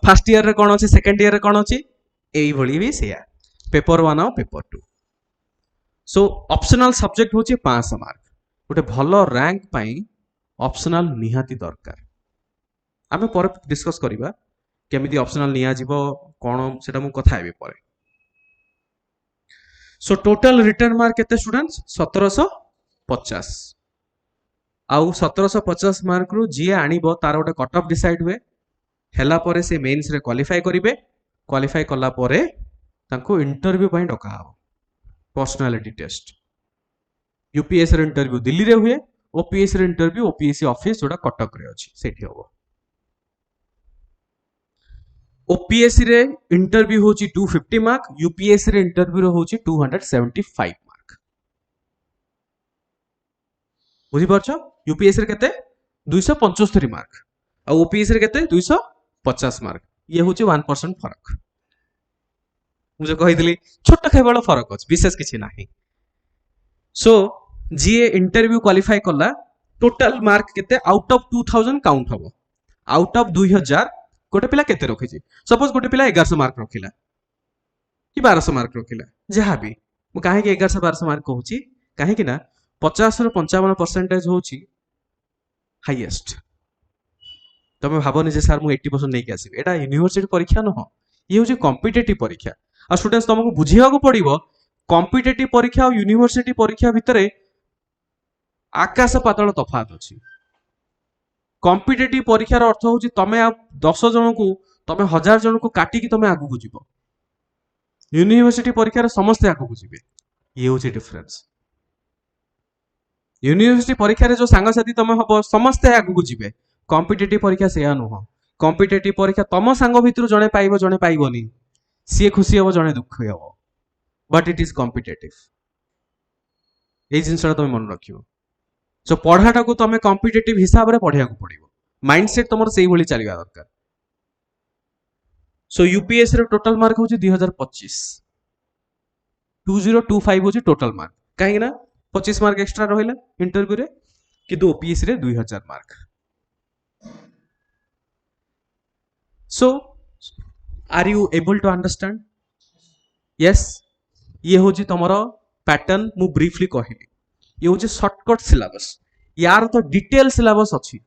फर्स्ट ईयर रे कोन अछि सेकंड ईयर रे कोन अछि एई भली भी सेया पेपर 1 आ पेपर 2 सो ऑप्शनल सब्जेक्ट होची 500 मार्क गोटे भलो रैंक पाई ऑप्शनल निहाती दरकार आमे पर डिस्कस करिबा केमिति ऑप्शनल निया जीवो कोन सेटा मु कथा हेबे परे सो टोटल रिटर्न मार्क केते स्टूडेंट्स 1750 आउ 1750 मार्क रु जी आनिबो तार गोटे कट ऑफ डिसाइड हुए हेला परे से मेंस रे क्वालिफाई करिवे क्वालिफाई कला परे तांको इंटरव्यू पई डका हो पर्सनालिटी टेस्ट यूपीएससी रे इंटरव्यू दिल्ली रे हुए ओपीएससी रे इंटरव्यू ओपीएससी ऑफिस जोडा कटक रे अछि सेठी होबो ओपीएससी रे इंटरव्यू होची 250 मार्क यूपीएससी रे इंटरव्यू रे होची 275 मार्क बुझी परछ यूपीएससी रे केते 275 मार्क आ ओपीएससी रे केते 250 मार्क ये होची 1% फरक मुझे कहितली छोट केवल फरक अछि विशेष किछि नाही सो जीए इंटरव्यू क्वालिफाई कला टोटल मार्क केते आउट ऑफ 2000 काउंट हबो आउट ऑफ 2000 गोटे पिला केते रखिछि सपोज गोटे पिला 1100 मार्क रखिला कि 1200 मार्क रखिला जहा भी मु काहे कि 1100 1200 मार्क कहूची काहे कि ना 50 रु 55% होची हाईएस्ट तमे भाबनी जे सर मु 80% नै के आसीबे एटा यूनिवर्सिटी परीक्षा न हो ये होची कॉम्पिटिटिव परीक्षा आ स्टूडेंट्स तुमको बुझिया को पड़िबो कॉम्पिटिटिव परीक्षा और यूनिवर्सिटी परीक्षा भितरे आकाश पाताल तफात अछि कॉम्पिटिटिव परीक्षार अर्थ होची तमे 10 जन को तमे 1000 जन को काटी कि तमे आगु को जीवो यूनिवर्सिटी परीक्षा रे समस्त आगु को जीवे ये होची डिफरेंस यूनिवर्सिटी परीक्षा रे जो सांग साथी तमे हबो समस्त आगु को जीवे कॉम्पिटिटिव परीक्षा सेया न हो कॉम्पिटिटिव परीक्षा तम सांग भितर जने पाइबोनी सी खुशी हबो जने दुखी हबो बट इट इज कॉम्पिटिटिव ए जिनसरा तमे मन रखियो सो पढ़ाटा को तमे कॉम्पिटिटिव हिसाब रे पढ़िया को पड़िबो माइंडसेट तमर सेही भली चलिबा दरकार सो यूपीएससी रे टोटल मार्क होची 2025 2025 होची टोटल मार्क काहे ना 25 मार्क एक्स्ट्रा रहिला इंटरव्यू रे किंतु ओपीएससी रे 2000 mark so are you able to understand yes ये होची तमरो पैटर्न मु ब्रीफली कहिली ये होची शॉर्टकट सिलेबस यार तो डिटेल सिलेबस अछि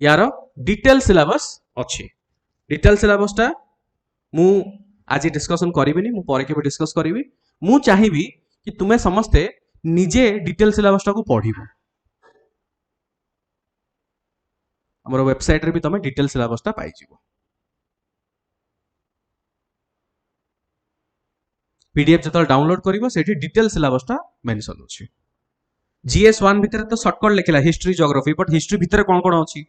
यार डिटेल सिलेबस अछि डिटेल सिलेबस टा मु आज डिस्कशन करिबिनी मु परे के डिस्कस करिवि मु चाहिबी कि तुमे समस्ते निजे डिटेल सिलेबस टा को पढिबो हमर वेबसाइट रे भी तमे डिटेल सिलेबस टा पाइ जिवो पीडीएफ जतल डाउनलोड करिवो सेठी डिटेल सिलेबस टा मेंशन अछि जीएस 1 भितर तो शॉर्टकट लिखला हिस्ट्री ज्योग्राफी बट हिस्ट्री भितर कोन कोन अछि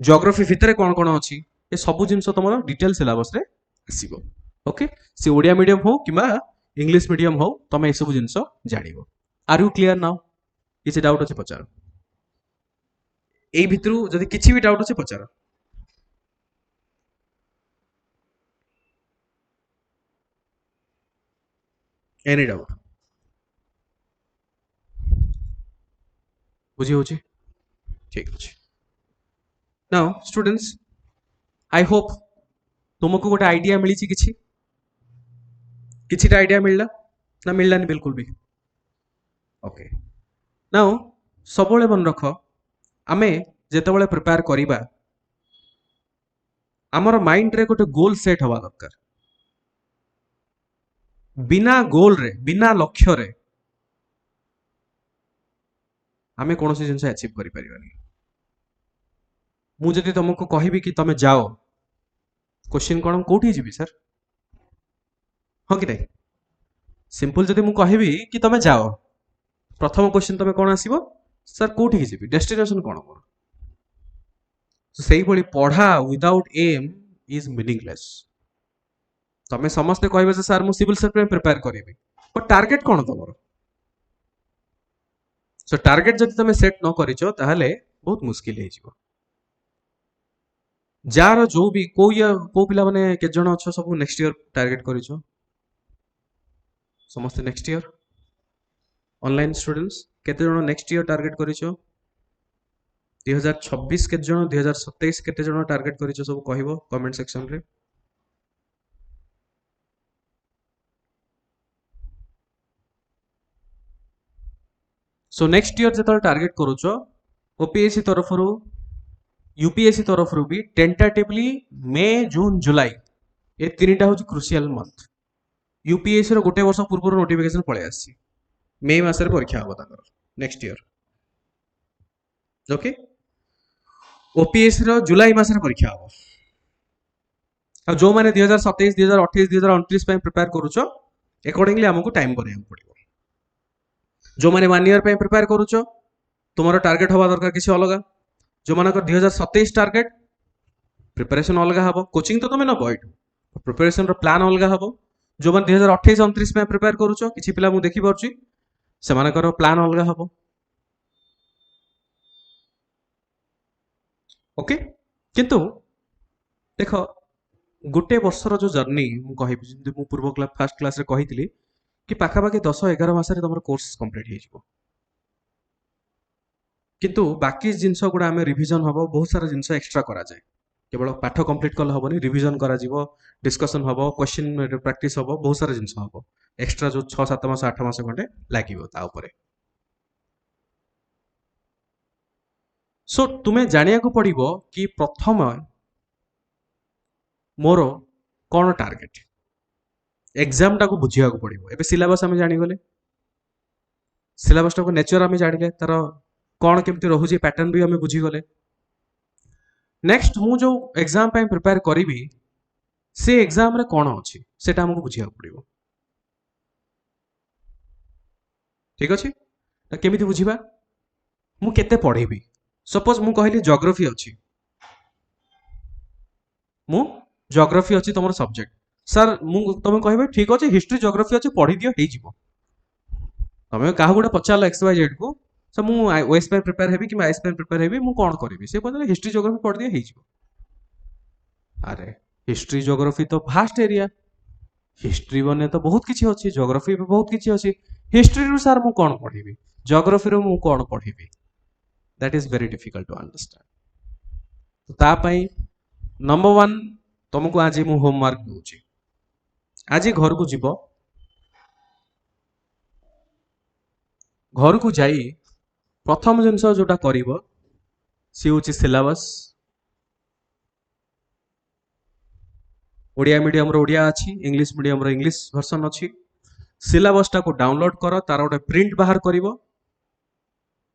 ज्योग्राफी भितर कोन कोन अछि ए सब जिंस तमरो डिटेल सिलेबस रे आसीबो ओके से ओडिया मीडियम हो किबा इंग्लिश मीडियम हो तमे ए सब जिंस जानिबो आर यू क्लियर नाउ किछि डाउट अछि पचार ए भितरु जदि किछि भी डाउट अछि पचार एनी डाउट बुझी होची ठीक अछि नाउ स्टूडेंट्स आई होप तुमको गोटे आइडिया मिली किछि किछिटा आइडिया मिलला ना मिललानी बिल्कुल भी ओके नाउ सबले मन रख आमे जेतेबेले प्रिपेयर करिबा हमर माइंड रे गोटे गोल सेट हवा दरकार बिना गोल रे बिना लक्ष्य रे आमे कोनोसी जिंस अचीव करि परिबानी मु जदि तुमको कहिबी कि तमे जाओ क्वेश्चन कोन कोठी जिबी सर हो कि नहीं सिंपल जदि मु कहिबी कि तमे जाओ प्रथम क्वेश्चन तमे कोन आसीबो सर कोठी कि जिबी डेस्टिनेशन कोन मोर तो सेही भली पढ़ा विदाउट एम इज मीनिंगलेस तमे समस्त कहबे जे सर मु सिविल सर्विस प्रिपेयर करिबी पर टारगेट कोन तमरो सो टारगेट जदि तमे सेट न करिचो ताहले बहुत मुश्किल हे जिवो जार जो भी को पिला माने के जण अच्छो सब नेक्स्ट ईयर टारगेट करिचो समस्त नेक्स्ट ईयर ऑनलाइन स्टूडेंट्स केते जण नेक्स्ट ईयर टारगेट करिचो 2026 केते जण 2027 केते जण टारगेट करिचो सब कहिबो कमेंट सेक्शन रे सो नेक्स्ट ईयर जतल टारगेट करूचो ओपीएससी तरफ यूपीएससी तरफ भी टेंटाटिवली मे जून जुलाई ये तीनटा हूँ क्रुशियल मंथ यूपीएससी गोटे वर्ष पूर्व नोटिफिकेशन पड़े आसी मे मासरे परीक्षा हम तांकर नेक्स्ट ईयर ओके ओपीएससी जुलाई मासरे परीक्षा हम आ जो मैंने 2027 2028 2029 प्रिपेयर करूछ अकॉर्डिंगली हमको टाइम करने पड़ो जो मैंने 1 ईयर प्रिपेयर करूछ तुम टार्गेट हवा दरकार किसी अलग जो मान 2027 टार्गेट प्रिपरेशन अलग हम कोचिंग तो तुम नब ये प्रिपरेशन प्लान अलग हम जो मैंने 2028 29 प्रिपेयर करूछ किसी पिला मुझे देखिपी से प्लान अलग हम ओके किंतु देख गोटे वर्षर जो जर्नी मुझे पूर्व फास्ट क्लास रे कही कि पाखापाखि 10-11 मास तुम कोर्स कंप्लीट हो किंतु बाकी जिनस गुड़ा आम रिविजन हम बहुत सारा जिनस एक्सट्रा करा जाए केवल पाठ कंप्लीट कले हेनी रिविजन करा डिस्कशन हम क्वेश्चन प्रैक्टिस हम बहुत सारा जिनस हम एक्सट्रा जो 6-7 मास 8 मास खंडे लगे सो तुम्हें जानिया को पड़िबो कि प्रथम मोर कौन टार्गेट एग्जाम टाको बुझिया को पड़िबो एबे सिलेबस आम जानीगले सिलेबस टाको नेचर आम जानिले तार कौन केमती रोचे पैटर्न भी आम बुझीगले नेक्स्ट मु जो एग्जाम पे प्रिपेयर करी से एग्जाम रे कौन अच्छी से आमको बुझिया पड़िबो ठीक अच्छे केमिति बुझिबा मु केते पढ़ेबी सपोज मु कहली ज्योग्राफी अच्छी मु ज्योग्राफी अच्छी तुम सब्जेक्ट सर तुम कह ठीक अच्छे हिस्ट्री ज्योग्राफी अच्छे पढ़ी दियो हो तुम क्या गोटे पचार एक्स वाई जेड को सर मुझे ओएस प्रिपेयर हेबी कि आईएएस प्रिपेयर हेबी मु कौन करी से कहते हिस्ट्री ज्योग्राफी पढ़ दियो हो अरे हिस्ट्री ज्योग्राफी तो भास्ट एरिया हिस्ट्री बने तो बहुत किसी अच्छी ज्योग्राफी भी बहुत किसी अच्छी हिस्ट्री रू सर मु कौन पढ़ी ज्योग्राफी रू मु कौन पढ़ी that is very difficult to understand तो तापाई नंबर 1 तुमको आज मु होमवर्क दूची आज घर को जीव घर को जाई प्रथम जिनस जोटा करिवो सी होची सिलेबस ओडिया मीडियम रो ओडिया अच्छी इंग्लिश मीडियम रो इंग्लिश वर्जन अच्छी सिलेबस टा को डाउनलोड कर तार गोटे प्रिंट बाहर करिवो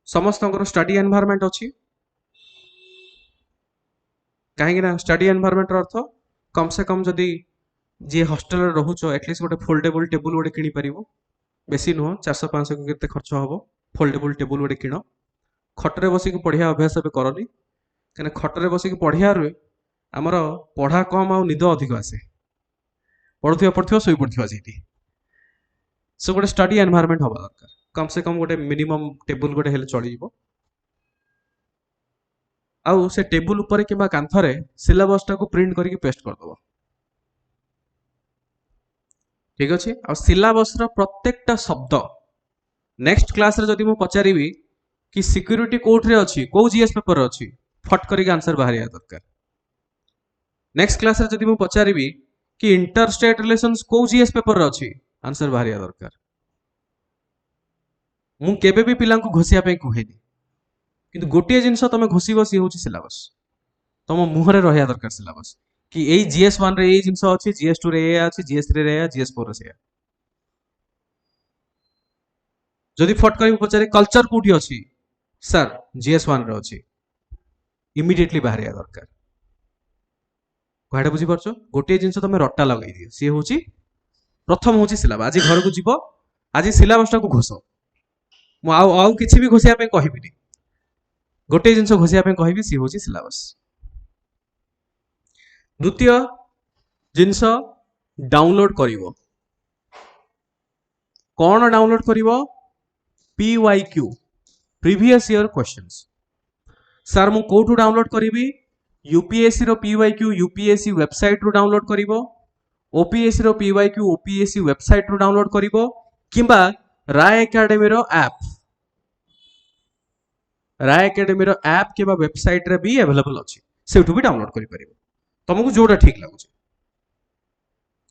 समस्त स्टडी एनवायरनमेंट अच्छी कहीं स्टडी एनवायरनमेंट अर्थ कम से कम जदि जी हॉस्टल रोच एटलिस्ट गोटे फोल्डेबल टेबुल गोटे किनी परिवो बेसी नुह 400-500 के खर्च हम फोल्डेबल टेबुल गोटे किण खटरे बसिक पढ़िया अभ्यास भी करनी कहीं खटरे बसिक पढ़ियार आमर पढ़ा कम आ निद अधिक आसे पढ़ुवा शोई पड़ुवा से गोटे स्टडी एनवायरनमेंट हवा दरकार कम से कम गोटे मिनिमम टेबुल गोटे हेले चली जीवो आउ से टेबुल ऊपर कि कांथरे सिलेबस टाको प्रिंट करके पेस्ट करदब ठीक अच्छे आ सिलेबस प्रत्येकटा शब्द नेक्स्ट क्लास रे जदि मु पचारि कि सिक्यूरीटी कोर्ट रे अच्छी कौ जीएस पेपर अच्छी फट करके आंसर बाहर दरकार नेक्स्ट क्लास रे जदि मु पचारि कि इंटर स्टेट रिलेशंस कौ जीएस पेपर अच्छी आंसर बाहर दरकार मु केबे भी पिला घोषिया कहेनि किंतु गोटे जिनस तुम घोषिब सी हूँ सिलेबस तुम मुहरे रहा दरकार सिलेबस कि यही जीएस 1 रे जिनस अच्छी जीएस 2 रे अच्छी जीएस 3 रे जीएस 4 रे जदि फट कर पचारे कल्चर कोठी अच्छी सर जीएस 1 रे अच्छी इमिडिएटली बाहर दरकार कहाटा बुझी पारछ गोटे जिनस तुम रट्टा लगे दियो सी हूँ प्रथम हूँ सिलेबस आज घर को जीव आज सिलेबस टाको घोष आउ किसी भी घोषिया कहबी गोटे जिनस घोषिया कहबी सी हूँ सिलेबस द्वितीय जिनस डाउनलोड करिवो कौन डाउनलोड करिवो PYQ previous year questions sir मु कोठू डाउनलोड करिवि यूपीएससी रो PYQ यूपीएससी वेबसाइट रो डाउनलोड करिवो ओपीएससी रो PYQ ओपीएससी वेबसाइट रो डाउनलोड करिवो किंबा राय एकेडमी रो ऐप किंबा वेबसाइट रे भी अवेलेबल अछि सेठू भी डाउनलोड करि परिबो तुमको जोटा ठीक लगुच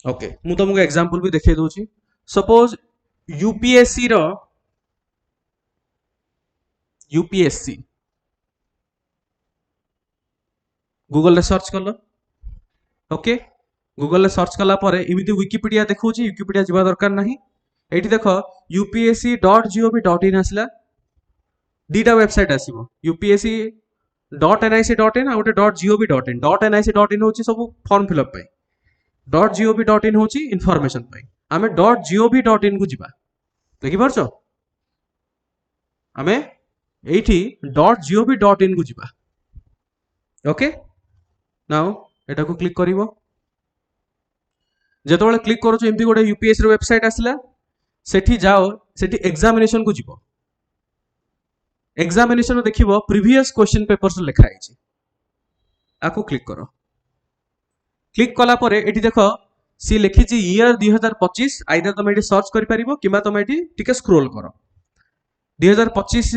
ओके मु तुमको एग्जांपल भी देखै दोची सपोज यूपीएससी गूगल रे सर्च कल ओके गूगल रे सर्च कला पर एमती विकिपीडिया देखौछि विकिपीडिया जीवा दरकार नाही एठी देख upsc.gov.in आसला दीटा वेबसाइट आसीबो upsc.nic.in आ गोटे .gov.in .nic.in होछि सब फॉर्म फिलअप पई .gov.in होछि इन्फॉर्मेशन पई आमे .gov.in को जीवा देखि परछो आमे एठी .gov.in को जीवा ओके नाउ एटा को क्लिक करिवो जेतबेले क्लिक करूछ एमती गोटे यूपीएससी रो वेबसाइट आसला सेठी जाओ सेठी एग्जामिनेशन को जीवो एग्जामिनेशन देखिबो प्रीवियस क्वेश्चन पेपर्स लिखा आइछि आको क्लिक करो क्लिक कला परे एठी देखो सी लिखिछि ईयर 2025 आइदर तुम एठी सर्च करि परिबो किबा तुम एठी टिके स्क्रॉल करो 2025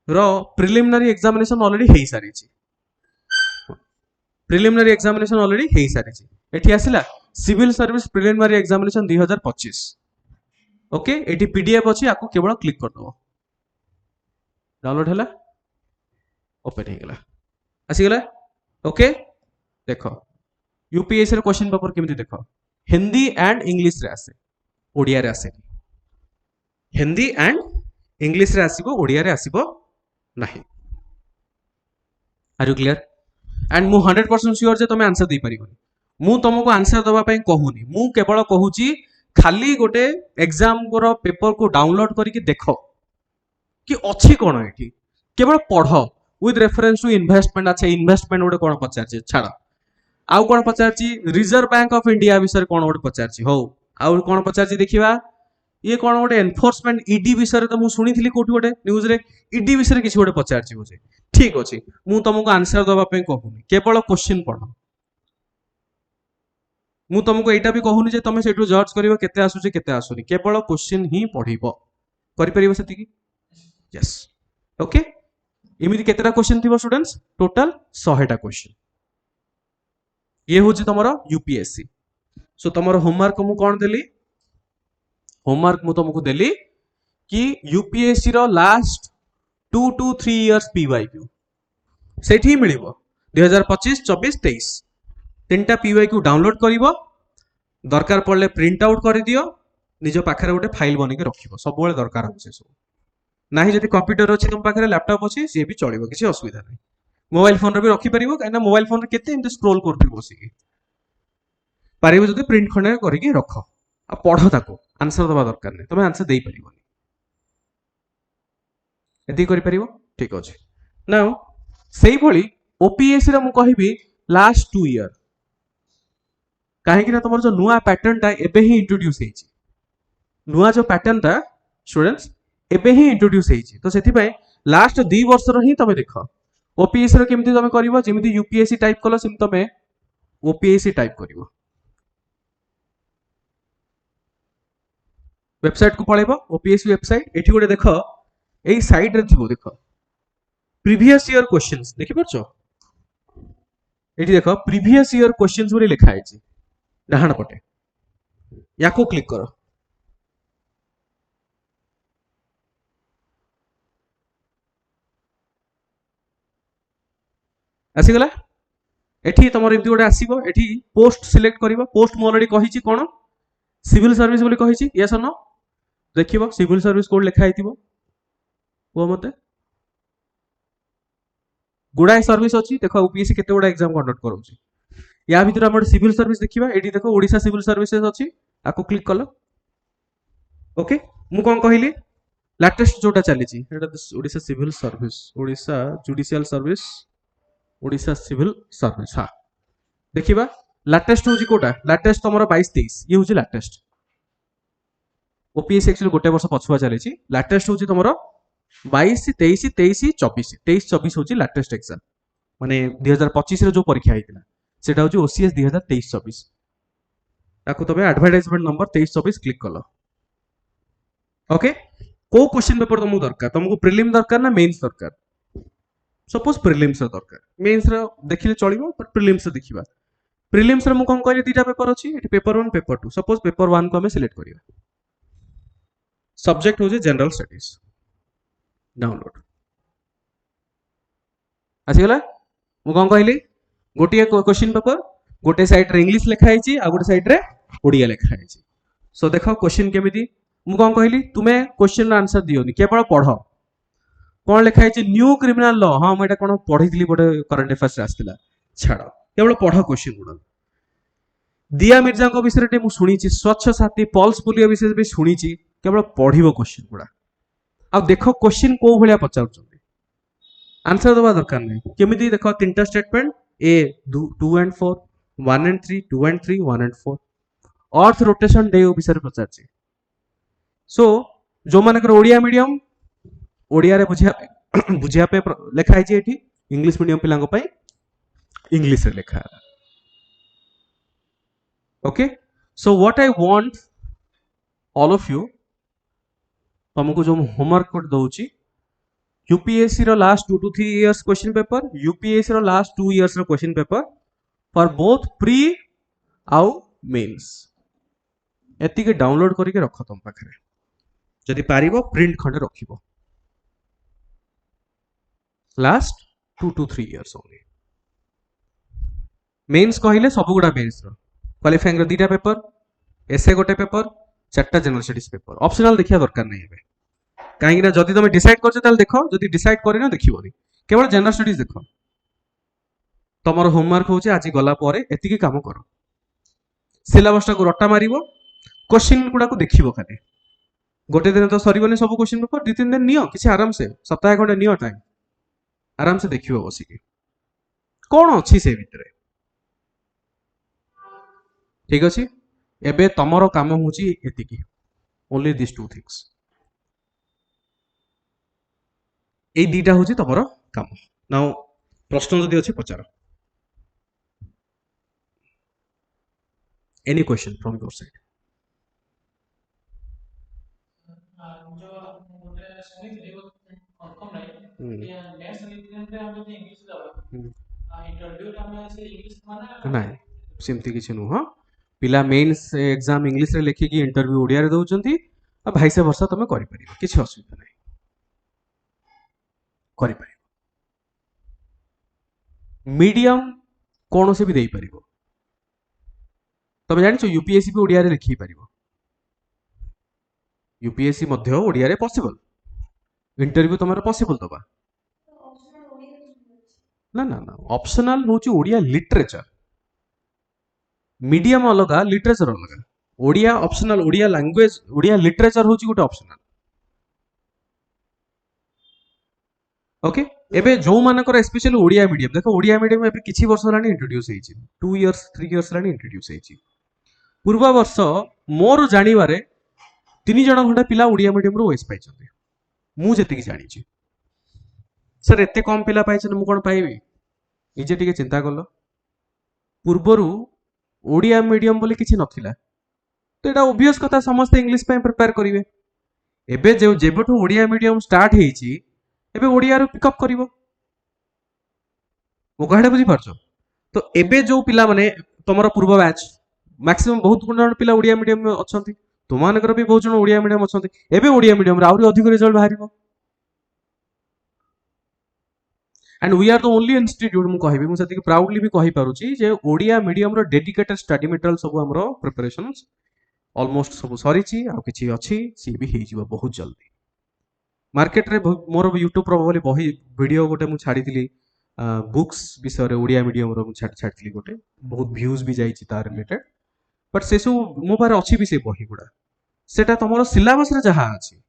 रो प्रिलिमिनरी एग्जामिनेशन ऑलरेडी हेई सारिछि प्रिलिमिनरी एग्जामिनेशन ऑलरेडी हेई सारिछि एठी आसिला civil service preliminary examination 2025 okay एठी पीडीएफ अछि आको केवल क्लिक कर दो डाउनलोड हैला ओपन हे गेला आसी गेला ओके देखो यूपीएससी रे क्वेश्चन पेपर केमिति देखो हिंदी एंड इंग्लिश रे आसे ओडिया रे आसे हिंदी एंड इंग्लिश रे आसीबो ओडिया रे आसीबो नाही आर यू क्लियर एंड मु 100% श्योर जे तुम आंसर दे परिबो मु तुमको आंसर दबा पई कहूनी मु केवल कहूची खाली गोटे एग्जाम को पेपर को डाउनलोड करके देखो कि अच्छी कौन एठी केवल पढ़ विथ रेफरेंस टू इन्वेस्टमेंट अच्छा इन्वेस्टमेंट गोटे कौन पचार छाड़ आउ कौन पचार रिजर्व बैंक ऑफ इंडिया विषय कौन गोटे पचार हो आउ कौन पचार देखा ये कौन गोटे एनफोर्समेंट ईडी विषय तो मुझे शुणी कौटी गोटे न्यूज रे ईडी विषय किसी गोटे पचार मुझे ठीक अच्छे मुझे तुमको आंसर दवाई कहूनी केवल क्वेश्चन पढ़ मु तुमको एटा भी कहूनी जे तुम से जज करिवो केते आसुची केते आसुनी केवल क्वेश्चन ही पढ़िबो करि परिबो सेति यस ओके एमिति केतेटा क्वेश्चन थिबो स्टूडेंट्स टोटल 100 टा क्वेश्चन ये होची तमरो यूपीएससी सो तमरो होमवर्क मु कोन देली होमवर्क मु तुमको देली कि यूपीएससी रो लास्ट 2 to 3 इयर्स पीवाईक्यू सेठी मिलिबो 2025 24 23 तीनटा पीवाईक्यू डाउनलोड करिवो दरकार पड़ले प्रिंट आउट कर दियो निज पाखरे गोटे फाइल बनिके रखिबो सब बेले दरकार होचे सब नाही जति कंप्यूटर अछि तुम पाखरे लैपटॉप अछि से भी चलिबो किछि असुविधा नै मोबाइल फोन रे भी रखि परिबो काइना मोबाइल फोन रे केते एंते स्क्रॉल करथि बसिकी पारिबो जति प्रिंट खने करिके रख आ पढो ताको आंसर दबा दरकार नै तुम आंसर देई परिबोनी एति करि परिबो ठीक अछि नाउ सेही भली ओपीएससी रे मु कहिबी लास्ट 2 इयर कहीं तुम जो नुआ पैटर्न टा एबे ही इंट्रोड्यूस हेची नुआ जो पैटर्न टा स्टूडेंट्स एबे ही इंट्रोड्यूस हेची तो सेति पय लास्ट 2 वर्ष रो ही तमे देखो ओपीएससी रो केमती तमे करबो जेमती यूपीएससी टाइप कलो सेम तमे ओपीएससी टाइप करबो वेबसाइट को पळेबो ओपीएससी वेबसाइट एठी गोटे देखो एई साइड रे थिबो देखो प्रीवियस ईयर क्वेश्चंस देखि परछो एठी देखो प्रीवियस ईयर क्वेश्चंस बोली लिखा हेची डाहाण पटे याको क्लिक करो आसी गला एठी तमर एमती गोटे आसीबो एठी पोस्ट सिलेक्ट करिवो पोस्ट मो ऑलरेडी कहिची कोन सिविल सर्विस बोली कहिची यस और नो देखिबो सिविल सर्विस कोड लिखा हेतिबो वो मते गुडाई सर्विस अछि देखो यूपीएससी केते गुडा एग्जाम कंडक्ट करूची या भीतर हम सिविल सर्विस देखिबा एठी देखो ओडिसा सिविल सर्विसेज अछि आको क्लिक कलो ओके मु कोन कहिली लेटेस्ट जोटा चलीची एटा Odisha civil service Odisha judicial service Odisha civil service हां देखिबा लेटेस्ट होची कोटा लेटेस्ट तमरो 22 23 ये होची लेटेस्ट ओपीएससी एक्चुअली गोटे वर्ष पछुआ चलीची लेटेस्ट होची तमरो 22 23 23 24 23 24 होची लेटेस्ट एग्जाम माने 2025 रे जो परीक्षा हेतिला सेटा होची ओसीएस 2023 24 ताको तबे एडवर्टाइजमेंट नंबर 23 24 क्लिक कलो ओके को क्वेश्चन पेपर तुमको दरकार तुमको प्रीलिम दरकार ना मेंस दरकार सपोज प्रीलिम्स दरकार मेंस रे देखिले चलिबो बट प्रीलिम्स रे देखिबा प्रीलिम्स रे मु कोन कहले दीटा पेपर अछि एठी पेपर 1 पेपर 2 सपोज पेपर 1 को हमें सिलेक्ट करिया सब्जेक्ट होजे जनरल स्टडीज डाउनलोड आसी गला मु कौन कहली गोटे क्वेश्चन पेपर गोटे साइड रे इंग्लिश लिखा है आ गोटे साइड रे ओडिया लिखा है सो देख क्वेश्चन केमिति मु कौन कहली तुम्हें क्वेश्चन आंसर दियोनी केवल पढ़ कौन लिखा है न्यू क्रिमिनाल लॉ हाँ मुझे कौन पढ़ी गोटे करंट अफेयर्स आसला छाड़ केवल पढ़ क्वेश्चन गुड़ा दिया मिर्जा विषय में शुणी स्वच्छ साथी पल्स पोलियो विषय भी शुणी केवल पढ़ क्वेश्चन गुड़ा आ देख क्वेश्चन कौ भाया पचार आंसर दबा दरकार नहीं केमिति देख तीनटा statement A 2 and 4 1 and 3 2 and 3 1 and 4 earth rotation day विषय पचार सो जो मानकर ओडिया मीडियम ओडिया रे बुझिया पे लिखा है एठी इंग्लिश मीडियम पिलांग पई इंग्लिश रे लिखा है okay so what I want all of you तुमको जो होमवर्क कोड दउची यूपीएससी रो last 2 to 3 years question paper UPSC रो लास्ट 2 इयर्स रो question paper for both pre आउ मेंस एति के डाउनलोड करके रख तुम पाखरे जदि पारिबो प्रिंट खंडे रखिबो last 2 to 3 years only mains कहले सब गुडा मेंस रो क्वालिफाइंग रो दीटा पेपर एसए गोटे पेपर चारटा जनरल स्टडीज पेपर ऑप्शनल देखिया दरकार नहीं है कहीं ना जदि तुम डिसाइड करछ ताल देखो जदि डिसाइड करिनो देखिबोनी केवल जनरल स्टडीज देखो तमर होमवर्क होचे आज गला परे एतिकी काम करो सिलेबसटा को रट्टा मारिबो क्वेश्चन गुडा को देखिबो खाली गोटे दिन तो सरीबनी सब क्वेश्चन पेपर 2-3 दिन नियो किसी आराम से सप्ताह खंडे नियो टाइम आराम से देखिबो बसिकी कौन अच्छी से भितरे ठीक अछि एबे तमरो काम होची एतिकी ओनली दिस टू थिंग्स ए दीटा होची तमरो काम नाउ प्रश्न जदि अछि पचार any question from your side जो गोटे सुनिथिले कंफर्म नाही या नेक्स्ट एग्जाम रे हम जदि इंग्लिश दबा इंटरव्यू रे हम से इंग्लिश माने नाही सेमती किछ नु हां पिला मेंस एग्जाम इंग्लिश रे लेखि की इंटरव्यू ओडिया रे दउचंती आ भाई से वर्षा तमे करि परिबो किछ असुविधा नाही करि परिबो मीडियम कोन से भी देई परिबो तमे जानि छ यूपीएससी भी ओडिया रे लिखि परिबो यूपीएससी मध्य ओडिया रे पॉसिबल इंटरव्यू तमरो पॉसिबल दबा ना ना ना ऑप्शनल होची ओडिया लिटरेचर मीडियम अलगा लिटरेचर अलगा Odia optional Odia language Odia literature होची गोटे ऑप्शनल ओके एबे जो मानकर स्पेशली ओडिया मीडियम देखो ओडिया मीडियम एबे किछि वर्ष लानी इंट्रोड्यूस हेछि 2 इयर्स 3 इयर्स लानी इंट्रोड्यूस हेछि पूर्व वर्ष मोर जानिबारे 3 जण खंडे पिला ओडिया मीडियम रो ओएस पाइछथि मु जेति कि जानि छि सर एते कम पिला पाइछन मु कोन पाइबी निजे टिके चिंता करलो पूर्वरु ओडिया मीडियम बोली किछि नथिला तो एटा ऑब्वियस कथा समस्त इंग्लिश पे प्रिपेयर करिवे एबे जे जेबठु ओडिया मीडियम स्टार्ट हेछि एबे ओडिया रो पिकअप करिवो मो कहडा बुझी परछो तो एबे जो पिला माने तमरो पूर्व बैच मैक्सिमम बहुत गुण पिला ओडिया मीडियम में अछंती तुमानकर भी बहुत जण ओडिया मीडियम अछंती एबे ओडिया मीडियम रे आउरी अधिक रिजल्ट बाहरिबो and we are the only institute मु कहबी मु सती प्राउडली भी कहि पारुची जे ओडिया मीडियम रो डेडिकेटेड स्टडी मटेरियल सब हमरो प्रिपरेशंस ऑलमोस्ट सब सरीची आ किछि अछि सी भी हेइ जिवो बहुत जल्दी मार्केट रे मोर यूट्यूब प्रोबेबली बही वीडियो गोटे मु छाडी दिली बुक्स विषय रे ओडिया मीडियम रो मु छाडी गोटे बहुत व्यूज भी जाईची तार रिलेटेड बट से सब मो पारे अछि भी से बही गुडा सेटा तमरो सिलेबस रे जहा अछि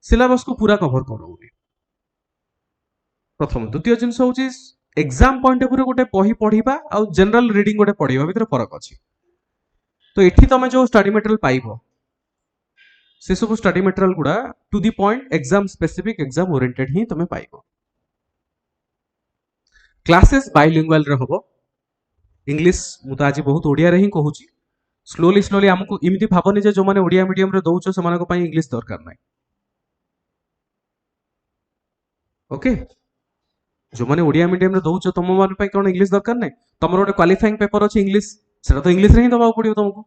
सिलेबस को पूरा कवर करौनी प्रथम द्वितीय जिनस होची एग्जाम पॉइंट ऑफ व्यू गोटे बही पढिबा आ जनरल रीडिंग गोटे पढिबा भीतर फरक अछि तो एठी तमे जो स्टडी मटेरियल पाइबो से सब स्टडी मटेरियल गुडा to the point exam specific exam oriented ही तमे पाइबो क्लासेस बाइलिंगुअल रे होबो इंग्लिश मु तो आज बहुत ओडिया रे ही कहूची स्लोली स्लोली हमको इमिति भाबनी जे जो माने ओडिया मीडियम रे दउचो से मानको पई इंग्लिश दरकार नै ओके जो माने ओडिया मीडियम रे दउचो तम मान पई कोन इंग्लिश दरकार नै तमरो गोटे क्वालिफाइंग पेपर अछि इंग्लिश सेटा तो इंग्लिश रे ही दबाव पड़ियो तुमको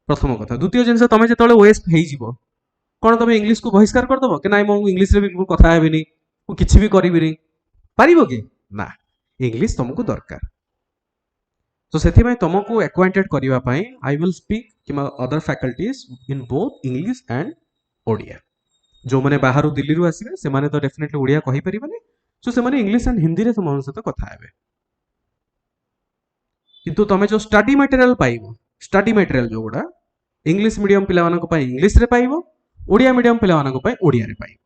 प्रथम कथा द्वितीय जिनस तमे जेतले ओएस हेइ जिवो कोन तमे इंग्लिश को बहिष्कार कर दबो कि नाइ मो इंग्लिश रे भी कथा हेबिनी को किछि भी करिबिनी पारिबो कि ना इंग्लिश तुमको दरकार तो से तुमको एक्वाइंटेड करबा पई I will speak keema other faculties in both English and Odia जो माने बाहर दिल्ली रु आसीबे से माने तो डेफिनेटली ओडिया कहि परिबने सो से माने इंग्लिश एंड हिंदी रे तुम सहित कथा हेबे किंतु तमे जो स्टडी मटेरियल पाइबो स्टडी मटेरियल जो गुडा इंग्लिश मीडियम पिला मानक पई इंग्लिश रे पाइबो ओडिया मीडियम पिला मानक पई ओडिया रे पाइबो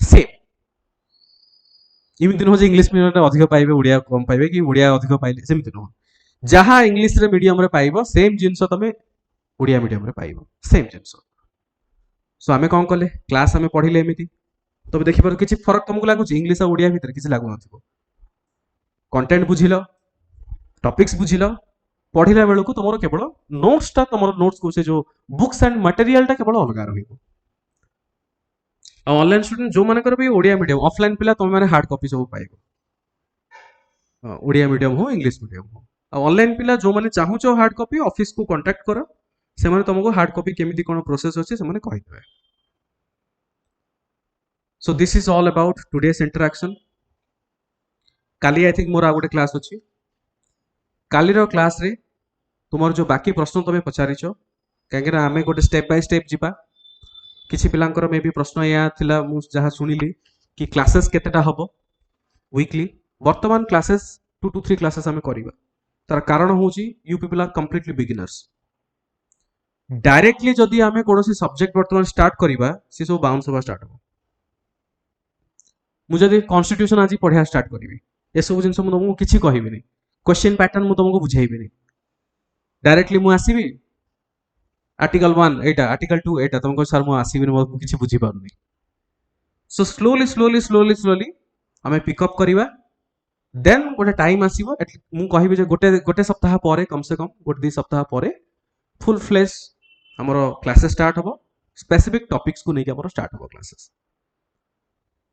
सेम इमिति न हो जे इंग्लिश मीडियम रे अधिक पाइबे ओडिया कम पाइबे कि ओडिया अधिक पाइले सेमिति न जहा इंग्लिश रे मीडियम रे पाइबो सेम जिंस तमे ओडिया मीडियम रे पाइबो सेम जिंस सो आमे कोन कले क्लास आमे पढिले एमिति तबे देखि पर किछि फरक तुमको लागु इंग्लिश और ओडिया भीतर किछि लागु नथिबो कंटेंट बुझिलो टॉपिक्स बुझिलो पढ़िला बेलू को तुम केवल नोट्स टा तुम नोट्स को से जो बुक्स एंड मटेरियल टा केवल अलग रहिबो ऑनलाइन स्टूडेंट जो मानकर भी ओडिया मीडियम ऑफलाइन पिला तुम माने हार्ड कॉपी सब पाइबो ओडिया मीडियम हो इंग्लिश मीडियम हो ऑनलाइन पिला जो माने चाहूचो हार्ड कॉपी ऑफिस को कांटेक्ट करो से माने तुमको हार्ड कॉपी केमिति कोन प्रोसेस होची से माने कहि देबे so this is all about today's interaction काली आई थिंक मोर आ गोटे क्लास अछि कालीर क्लास रे तुमर जो बाकी प्रश्न तुम पचारिछ कहीं आम गोटे स्टेप बाय स्टेप जीवा किसी पिलांकर मे भी प्रश्न या थिला मु जहा सुनिली कि क्लासेस केतेटा हबो वीकली वर्तमान क्लासेस 2 to 3 क्लासेस आम करिबा तार कारण होची you people are completely beginners directly जदि आम कोनोसी सब्जेक्ट वर्तमान स्टार्ट करिबा से सब बाउंस होबा स्टार्ट हो मु जदि कॉन्स्टिट्यूशन आज पढ़िया स्टार्ट करिवि ए सब जिंस मु तुमको किछि कहिबिनी क्वेश्चन पैटर्न मु तुमको बुझाइबिनी डायरेक्टली मु आसीबी आर्टिकल 1 एटा आर्टिकल 2 एटा तुमको सर मु आसीबिनी मु किछि बुझी पारुनी so slowly slowly slowly slowly हमें पिकअप करिवा देन गोटे टाइम आसीबो मु कहिबे जे गोटे गोटे सप्ताह परे कम से कम गोटे 2 सप्ताह परे फुल फ्लेश हमरो क्लासेस स्टार्ट हबो स्पेसिफिक टॉपिक्स को नेके हमरो स्टार्ट हबो क्लासेस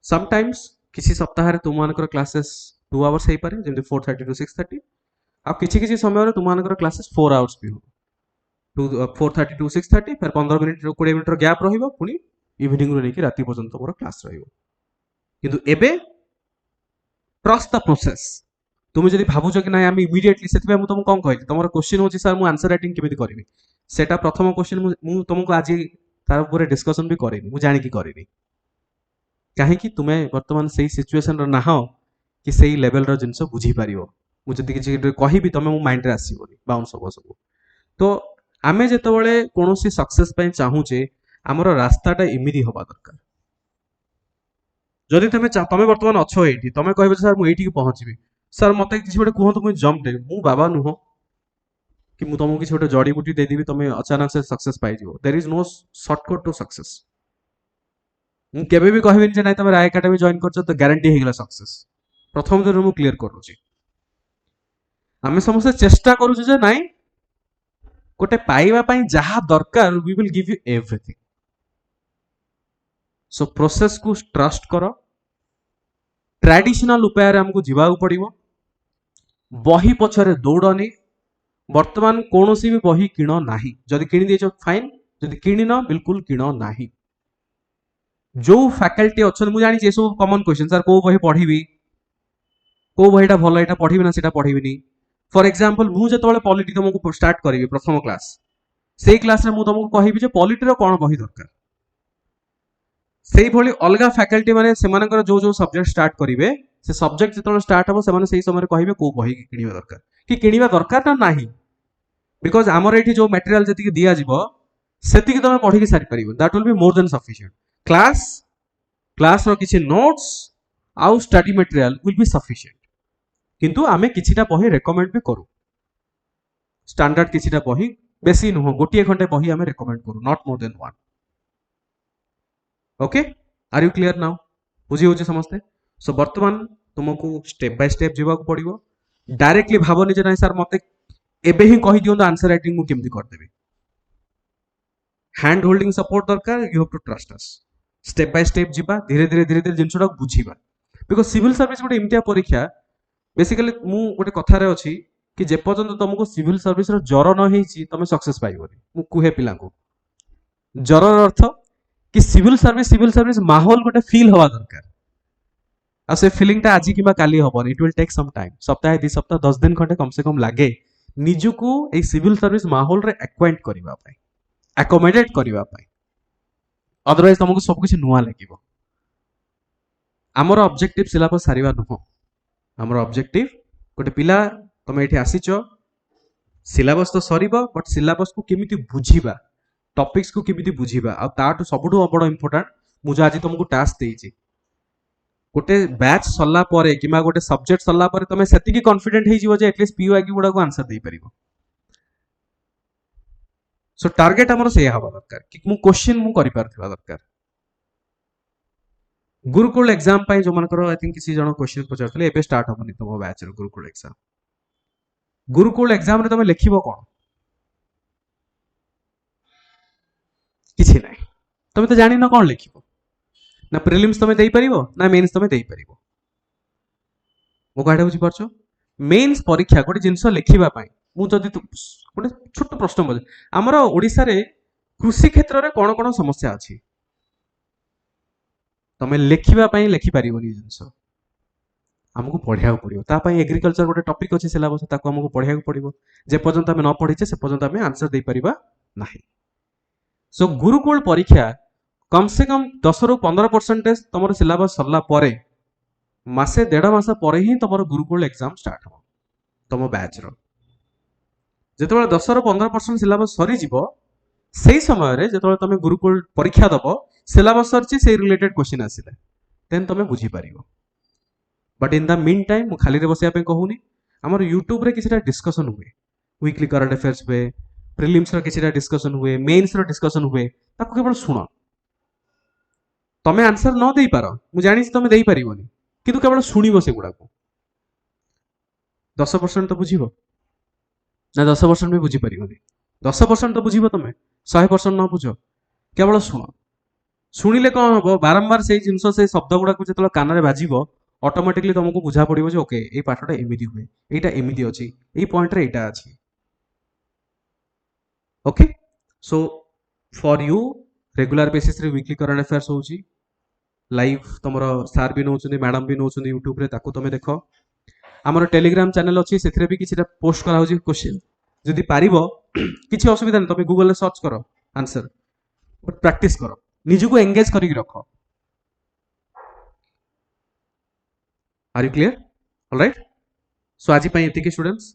समटाइम्स किसी सप्ताह रे तुम मानकर क्लासेस 2 आवर्स हे पारे जेमति 4:30 to 6:30 आ किछि किछि समय रे तुम मानकर क्लासेस 4 आवर्स भी हो 4:30 to 6:30 फिर 15 मिनिट 20 मिनिट रो गैप रहिबो पुनी इवनिंग रो नेकी राति पर्यंत मोर क्लास रहिबो किंतु एबे ट्रस्ट द प्रोसेस तुम जदि भाबुछ कि ना हम इमीडिएटली सेति मु तुमको कोन कहै तमरो क्वेश्चन होची सर मु आंसर राइटिंग केमिति करबी सेटा प्रथम क्वेश्चन मु तुमको आज तार ऊपर डिस्कशन भी करेनी मु जानि कि करेनी काहे कि तुमे वर्तमान सही सिचुएशन रो नाहो कि सही लेवल रो जिंस बुझी पारियो मु जदि किछि कहिबी तमे मो माइंड रे आसीबोनी बाउंस होबो सब तो आमे जेतबेले कोनोसी सक्सेस पय चाहूचे हमरो रास्ताटा इमिदी होबा दरकार जदि तमे वर्तमान अछो एठी तमे कहबे सर मु एठी पहुंचबी सर मते किछि बडे कहंतु मु जंप दे मु बाबा नुहो कि मु तुमको किछि बडे जड़ी बूटी दे देबी तमे अचानक से सक्सेस पाइ जिवो there is no shortcut to success मु केबे भी कहबिन जे नै तमे राय एकेडमी जॉइन करछ तो गारंटी हे गेला सक्सेस प्रथम दिन मु क्लियर करूची आमे समस्त चेष्टा करूछु जे नै गोटे पाइबा पई जहा दरकार we will give you everything so process को ट्रस्ट करो ट्रेडिशनल उपाय रे हमको जीवा पड़िबो बही पछरे दौड़नी वर्तमान कोनोसी भी बही किण नाही जदि किनि देछो फाइन जदि किनि न बिल्कुल किण नाही जो फैकल्टी अच्छा मुझे जानी सब कॉमन क्वेश्चन सर को बही पढ़ी को बहीटा भल एटा पढ़ी ना सेटा पढ़ी फॉर एग्जांपल मु जतबेले पॉलिटी तुमको स्टार्ट करी प्रथम क्लास से क्लास रे मु तुमको कहिबी जे पॉलिटी रो कोन बही दरकार सेही भली अलगा फैकल्टी माने सेमानकर जो जो सब्जेक्ट स्टार्ट करिवे से सब्जेक्ट जतबेले स्टार्ट हबो सेमाने सेही समय रे कहिबे को बही किनिबा दरकार कि किनिबा दरकार ना नाही बिकॉज़ हमर एठी जो मटेरियल जति दिया जिवो सेति कि तुम पढ़ी के सारी परिबो that will be more than sufficient class रो किछि नोट्स आउ study material will be sufficient किंतु आमे किछिटा बही रेकमेंड भी करू स्टैंडर्ड किछिटा बही बेसी नुहो गोटिए खंडे बही आमे रेकमेंड करू not more than one okay are you clear now बुझी होचे समस्ते सो वर्तमान तुमको स्टेप बाय स्टेप जीवा को पड़िबो डायरेक्टली भाबनी जे नाही सर मते एबे ही कहि दियो आंसर राइटिंग मु केमति कर देबी हैंड होल्डिंग सपोर्ट दरकार you have to trust us step by step जीवा धीरे धीरे जिनसटा बुझीबा बिकॉज़ सिविल सर्विस गोटे इम्तिया परीक्षा बेसिकली मु गोटे कथा रे अछि कि जे पर्यंत तुमको सिविल सर्विस रो जर न हेची तमे सक्सेस पाइबोनी मु कुहे पिला को जर अर्थ कि सिविल सर्विस माहौल गोटे फील हवा दरकार आ से फीलिंग टा आज किबा काली हबन it will take some time सप्ताह 2 सप्ताह 10 दिन खंडे कम से कम लागे निजुकू ए सिविल सर्विस माहौल रे एक्वाइंट करिवा पई अकोमोडेट करिवा पई अदरवाइज तुमको सब कुछ नुआ लागिवो आमर ऑब्जेक्टिव सिलेबस सारिवा नुह आमर ऑब्जेक्टिव गोटे पिला तुम एठी आसीच सिलेबस तो सरीबो बट सिलेबस को केमिति बुझीबा टॉपिक्स को केमिति बुझीबा आ ताटू सबुठु बड़ इंपोर्टेंट मुझे आज तुमको टास्क देइची गोटे बैच सरला परे किमा गोटे सब्जेक्ट सरला परे तमे सेतिकी कॉन्फिडेंट हे जीवो जे एटलीस्ट पीओआई गुडा को आंसर देई परिबो सो टार्गेट हमर से हवा दरकार कि मु क्वेश्चन मु करि पारथिबा दरकार गुरुकुल एग्जाम पाई जो मनकर आई थिंक किसी जण क्वेश्चन पचारथले एबे स्टार्ट होबनी तुम बैच रो गुरुकुल एग्जाम रे तमे लिखिबो कोन किछि नै तमे तो जानि न कोन लिखिबो ना प्रिलिम्स तमे देई परिबो ना मेंस तमे देई परिबो मो काटा बुझी परछो मेंस परीक्षा गोटे जिंस लिखिबा पाई मु जदी गोटे छोट प्रश्न बोले हमर ओडिसा रे कृषि क्षेत्र रे कोन कोन समस्या अछि तमे लिखिबा पाई लिखि परिबोनी जिंस हमको पढ़िया पड़ो तापाई एग्रीकल्चर गोटे टॉपिक अच्छे सिलेबस ताको हमको पढ़िया पड़ो जे पर्यंत आम न पढ़ीचे से पर्यंत आम आंसर दे परिबा नाही सो गुरुकुल परीक्षा कम से कम 10 रु 15% तुम सिलेबस सरला परे मासे 1.5 मास पर ही तुम गुरुकुल एग्जाम स्टार्ट हो तुम बैच रो जेतबे 10 रु 15% सिलेबस सरी जीवो सेही समय रे जेतबे तुम गुरुकुल परीक्षा दबो सिलेबस सरची से रिलेटेड क्वेश्चन आसिले देन तुम बुझी परिबो but in the mean time मु खाली रे बसिया पे कहूनी हमर यूट्यूब रे किछटा डिस्कशन हुए वीकली करंट अफेयर्स हुए प्रिलिम्स रो किछटा डिस्कशन हुए मेंस रो डिस्कशन हुए ताको केवल सुनो तमे आंसर न देई पारो मु जानि छी तमे देई परिबोनी किंतु केवल सुनिबो से गुडा को 10% तो बुझिबो ना 10% भी बुझी परिबोनी 10% तो बुझिबो तमे 100% न बुझो केवल सुनो शुणिले कौन हम बारंबार से जिनस से शब्द गुड़ा को जो कान में बाजिबो ऑटोमेटिकली तुमको बुझा पड़ो जे ओके ये पाठटा एमिति हुए एटा एमिति अछि ए पॉइंट रे एटा अछि okay so for you regular basis रे वीकली करंट अफेयर्स होची लाइव तुमरो सर भी नौचंदी मैडम भी नौचंदी यूट्यूब रे ताको तुम देखो हमर टेलीग्राम चैनल अछि सेथरे भी किछटा पोस्ट करा होची क्वेश्चन जदि पारिबो किछि असुविधा नै तमे गूगल रे सर्च करो आंसर बट प्रैक्टिस करो निजको एंगेज करी रखो are you clear alright so आज पई एतिके स्टूडेंट्स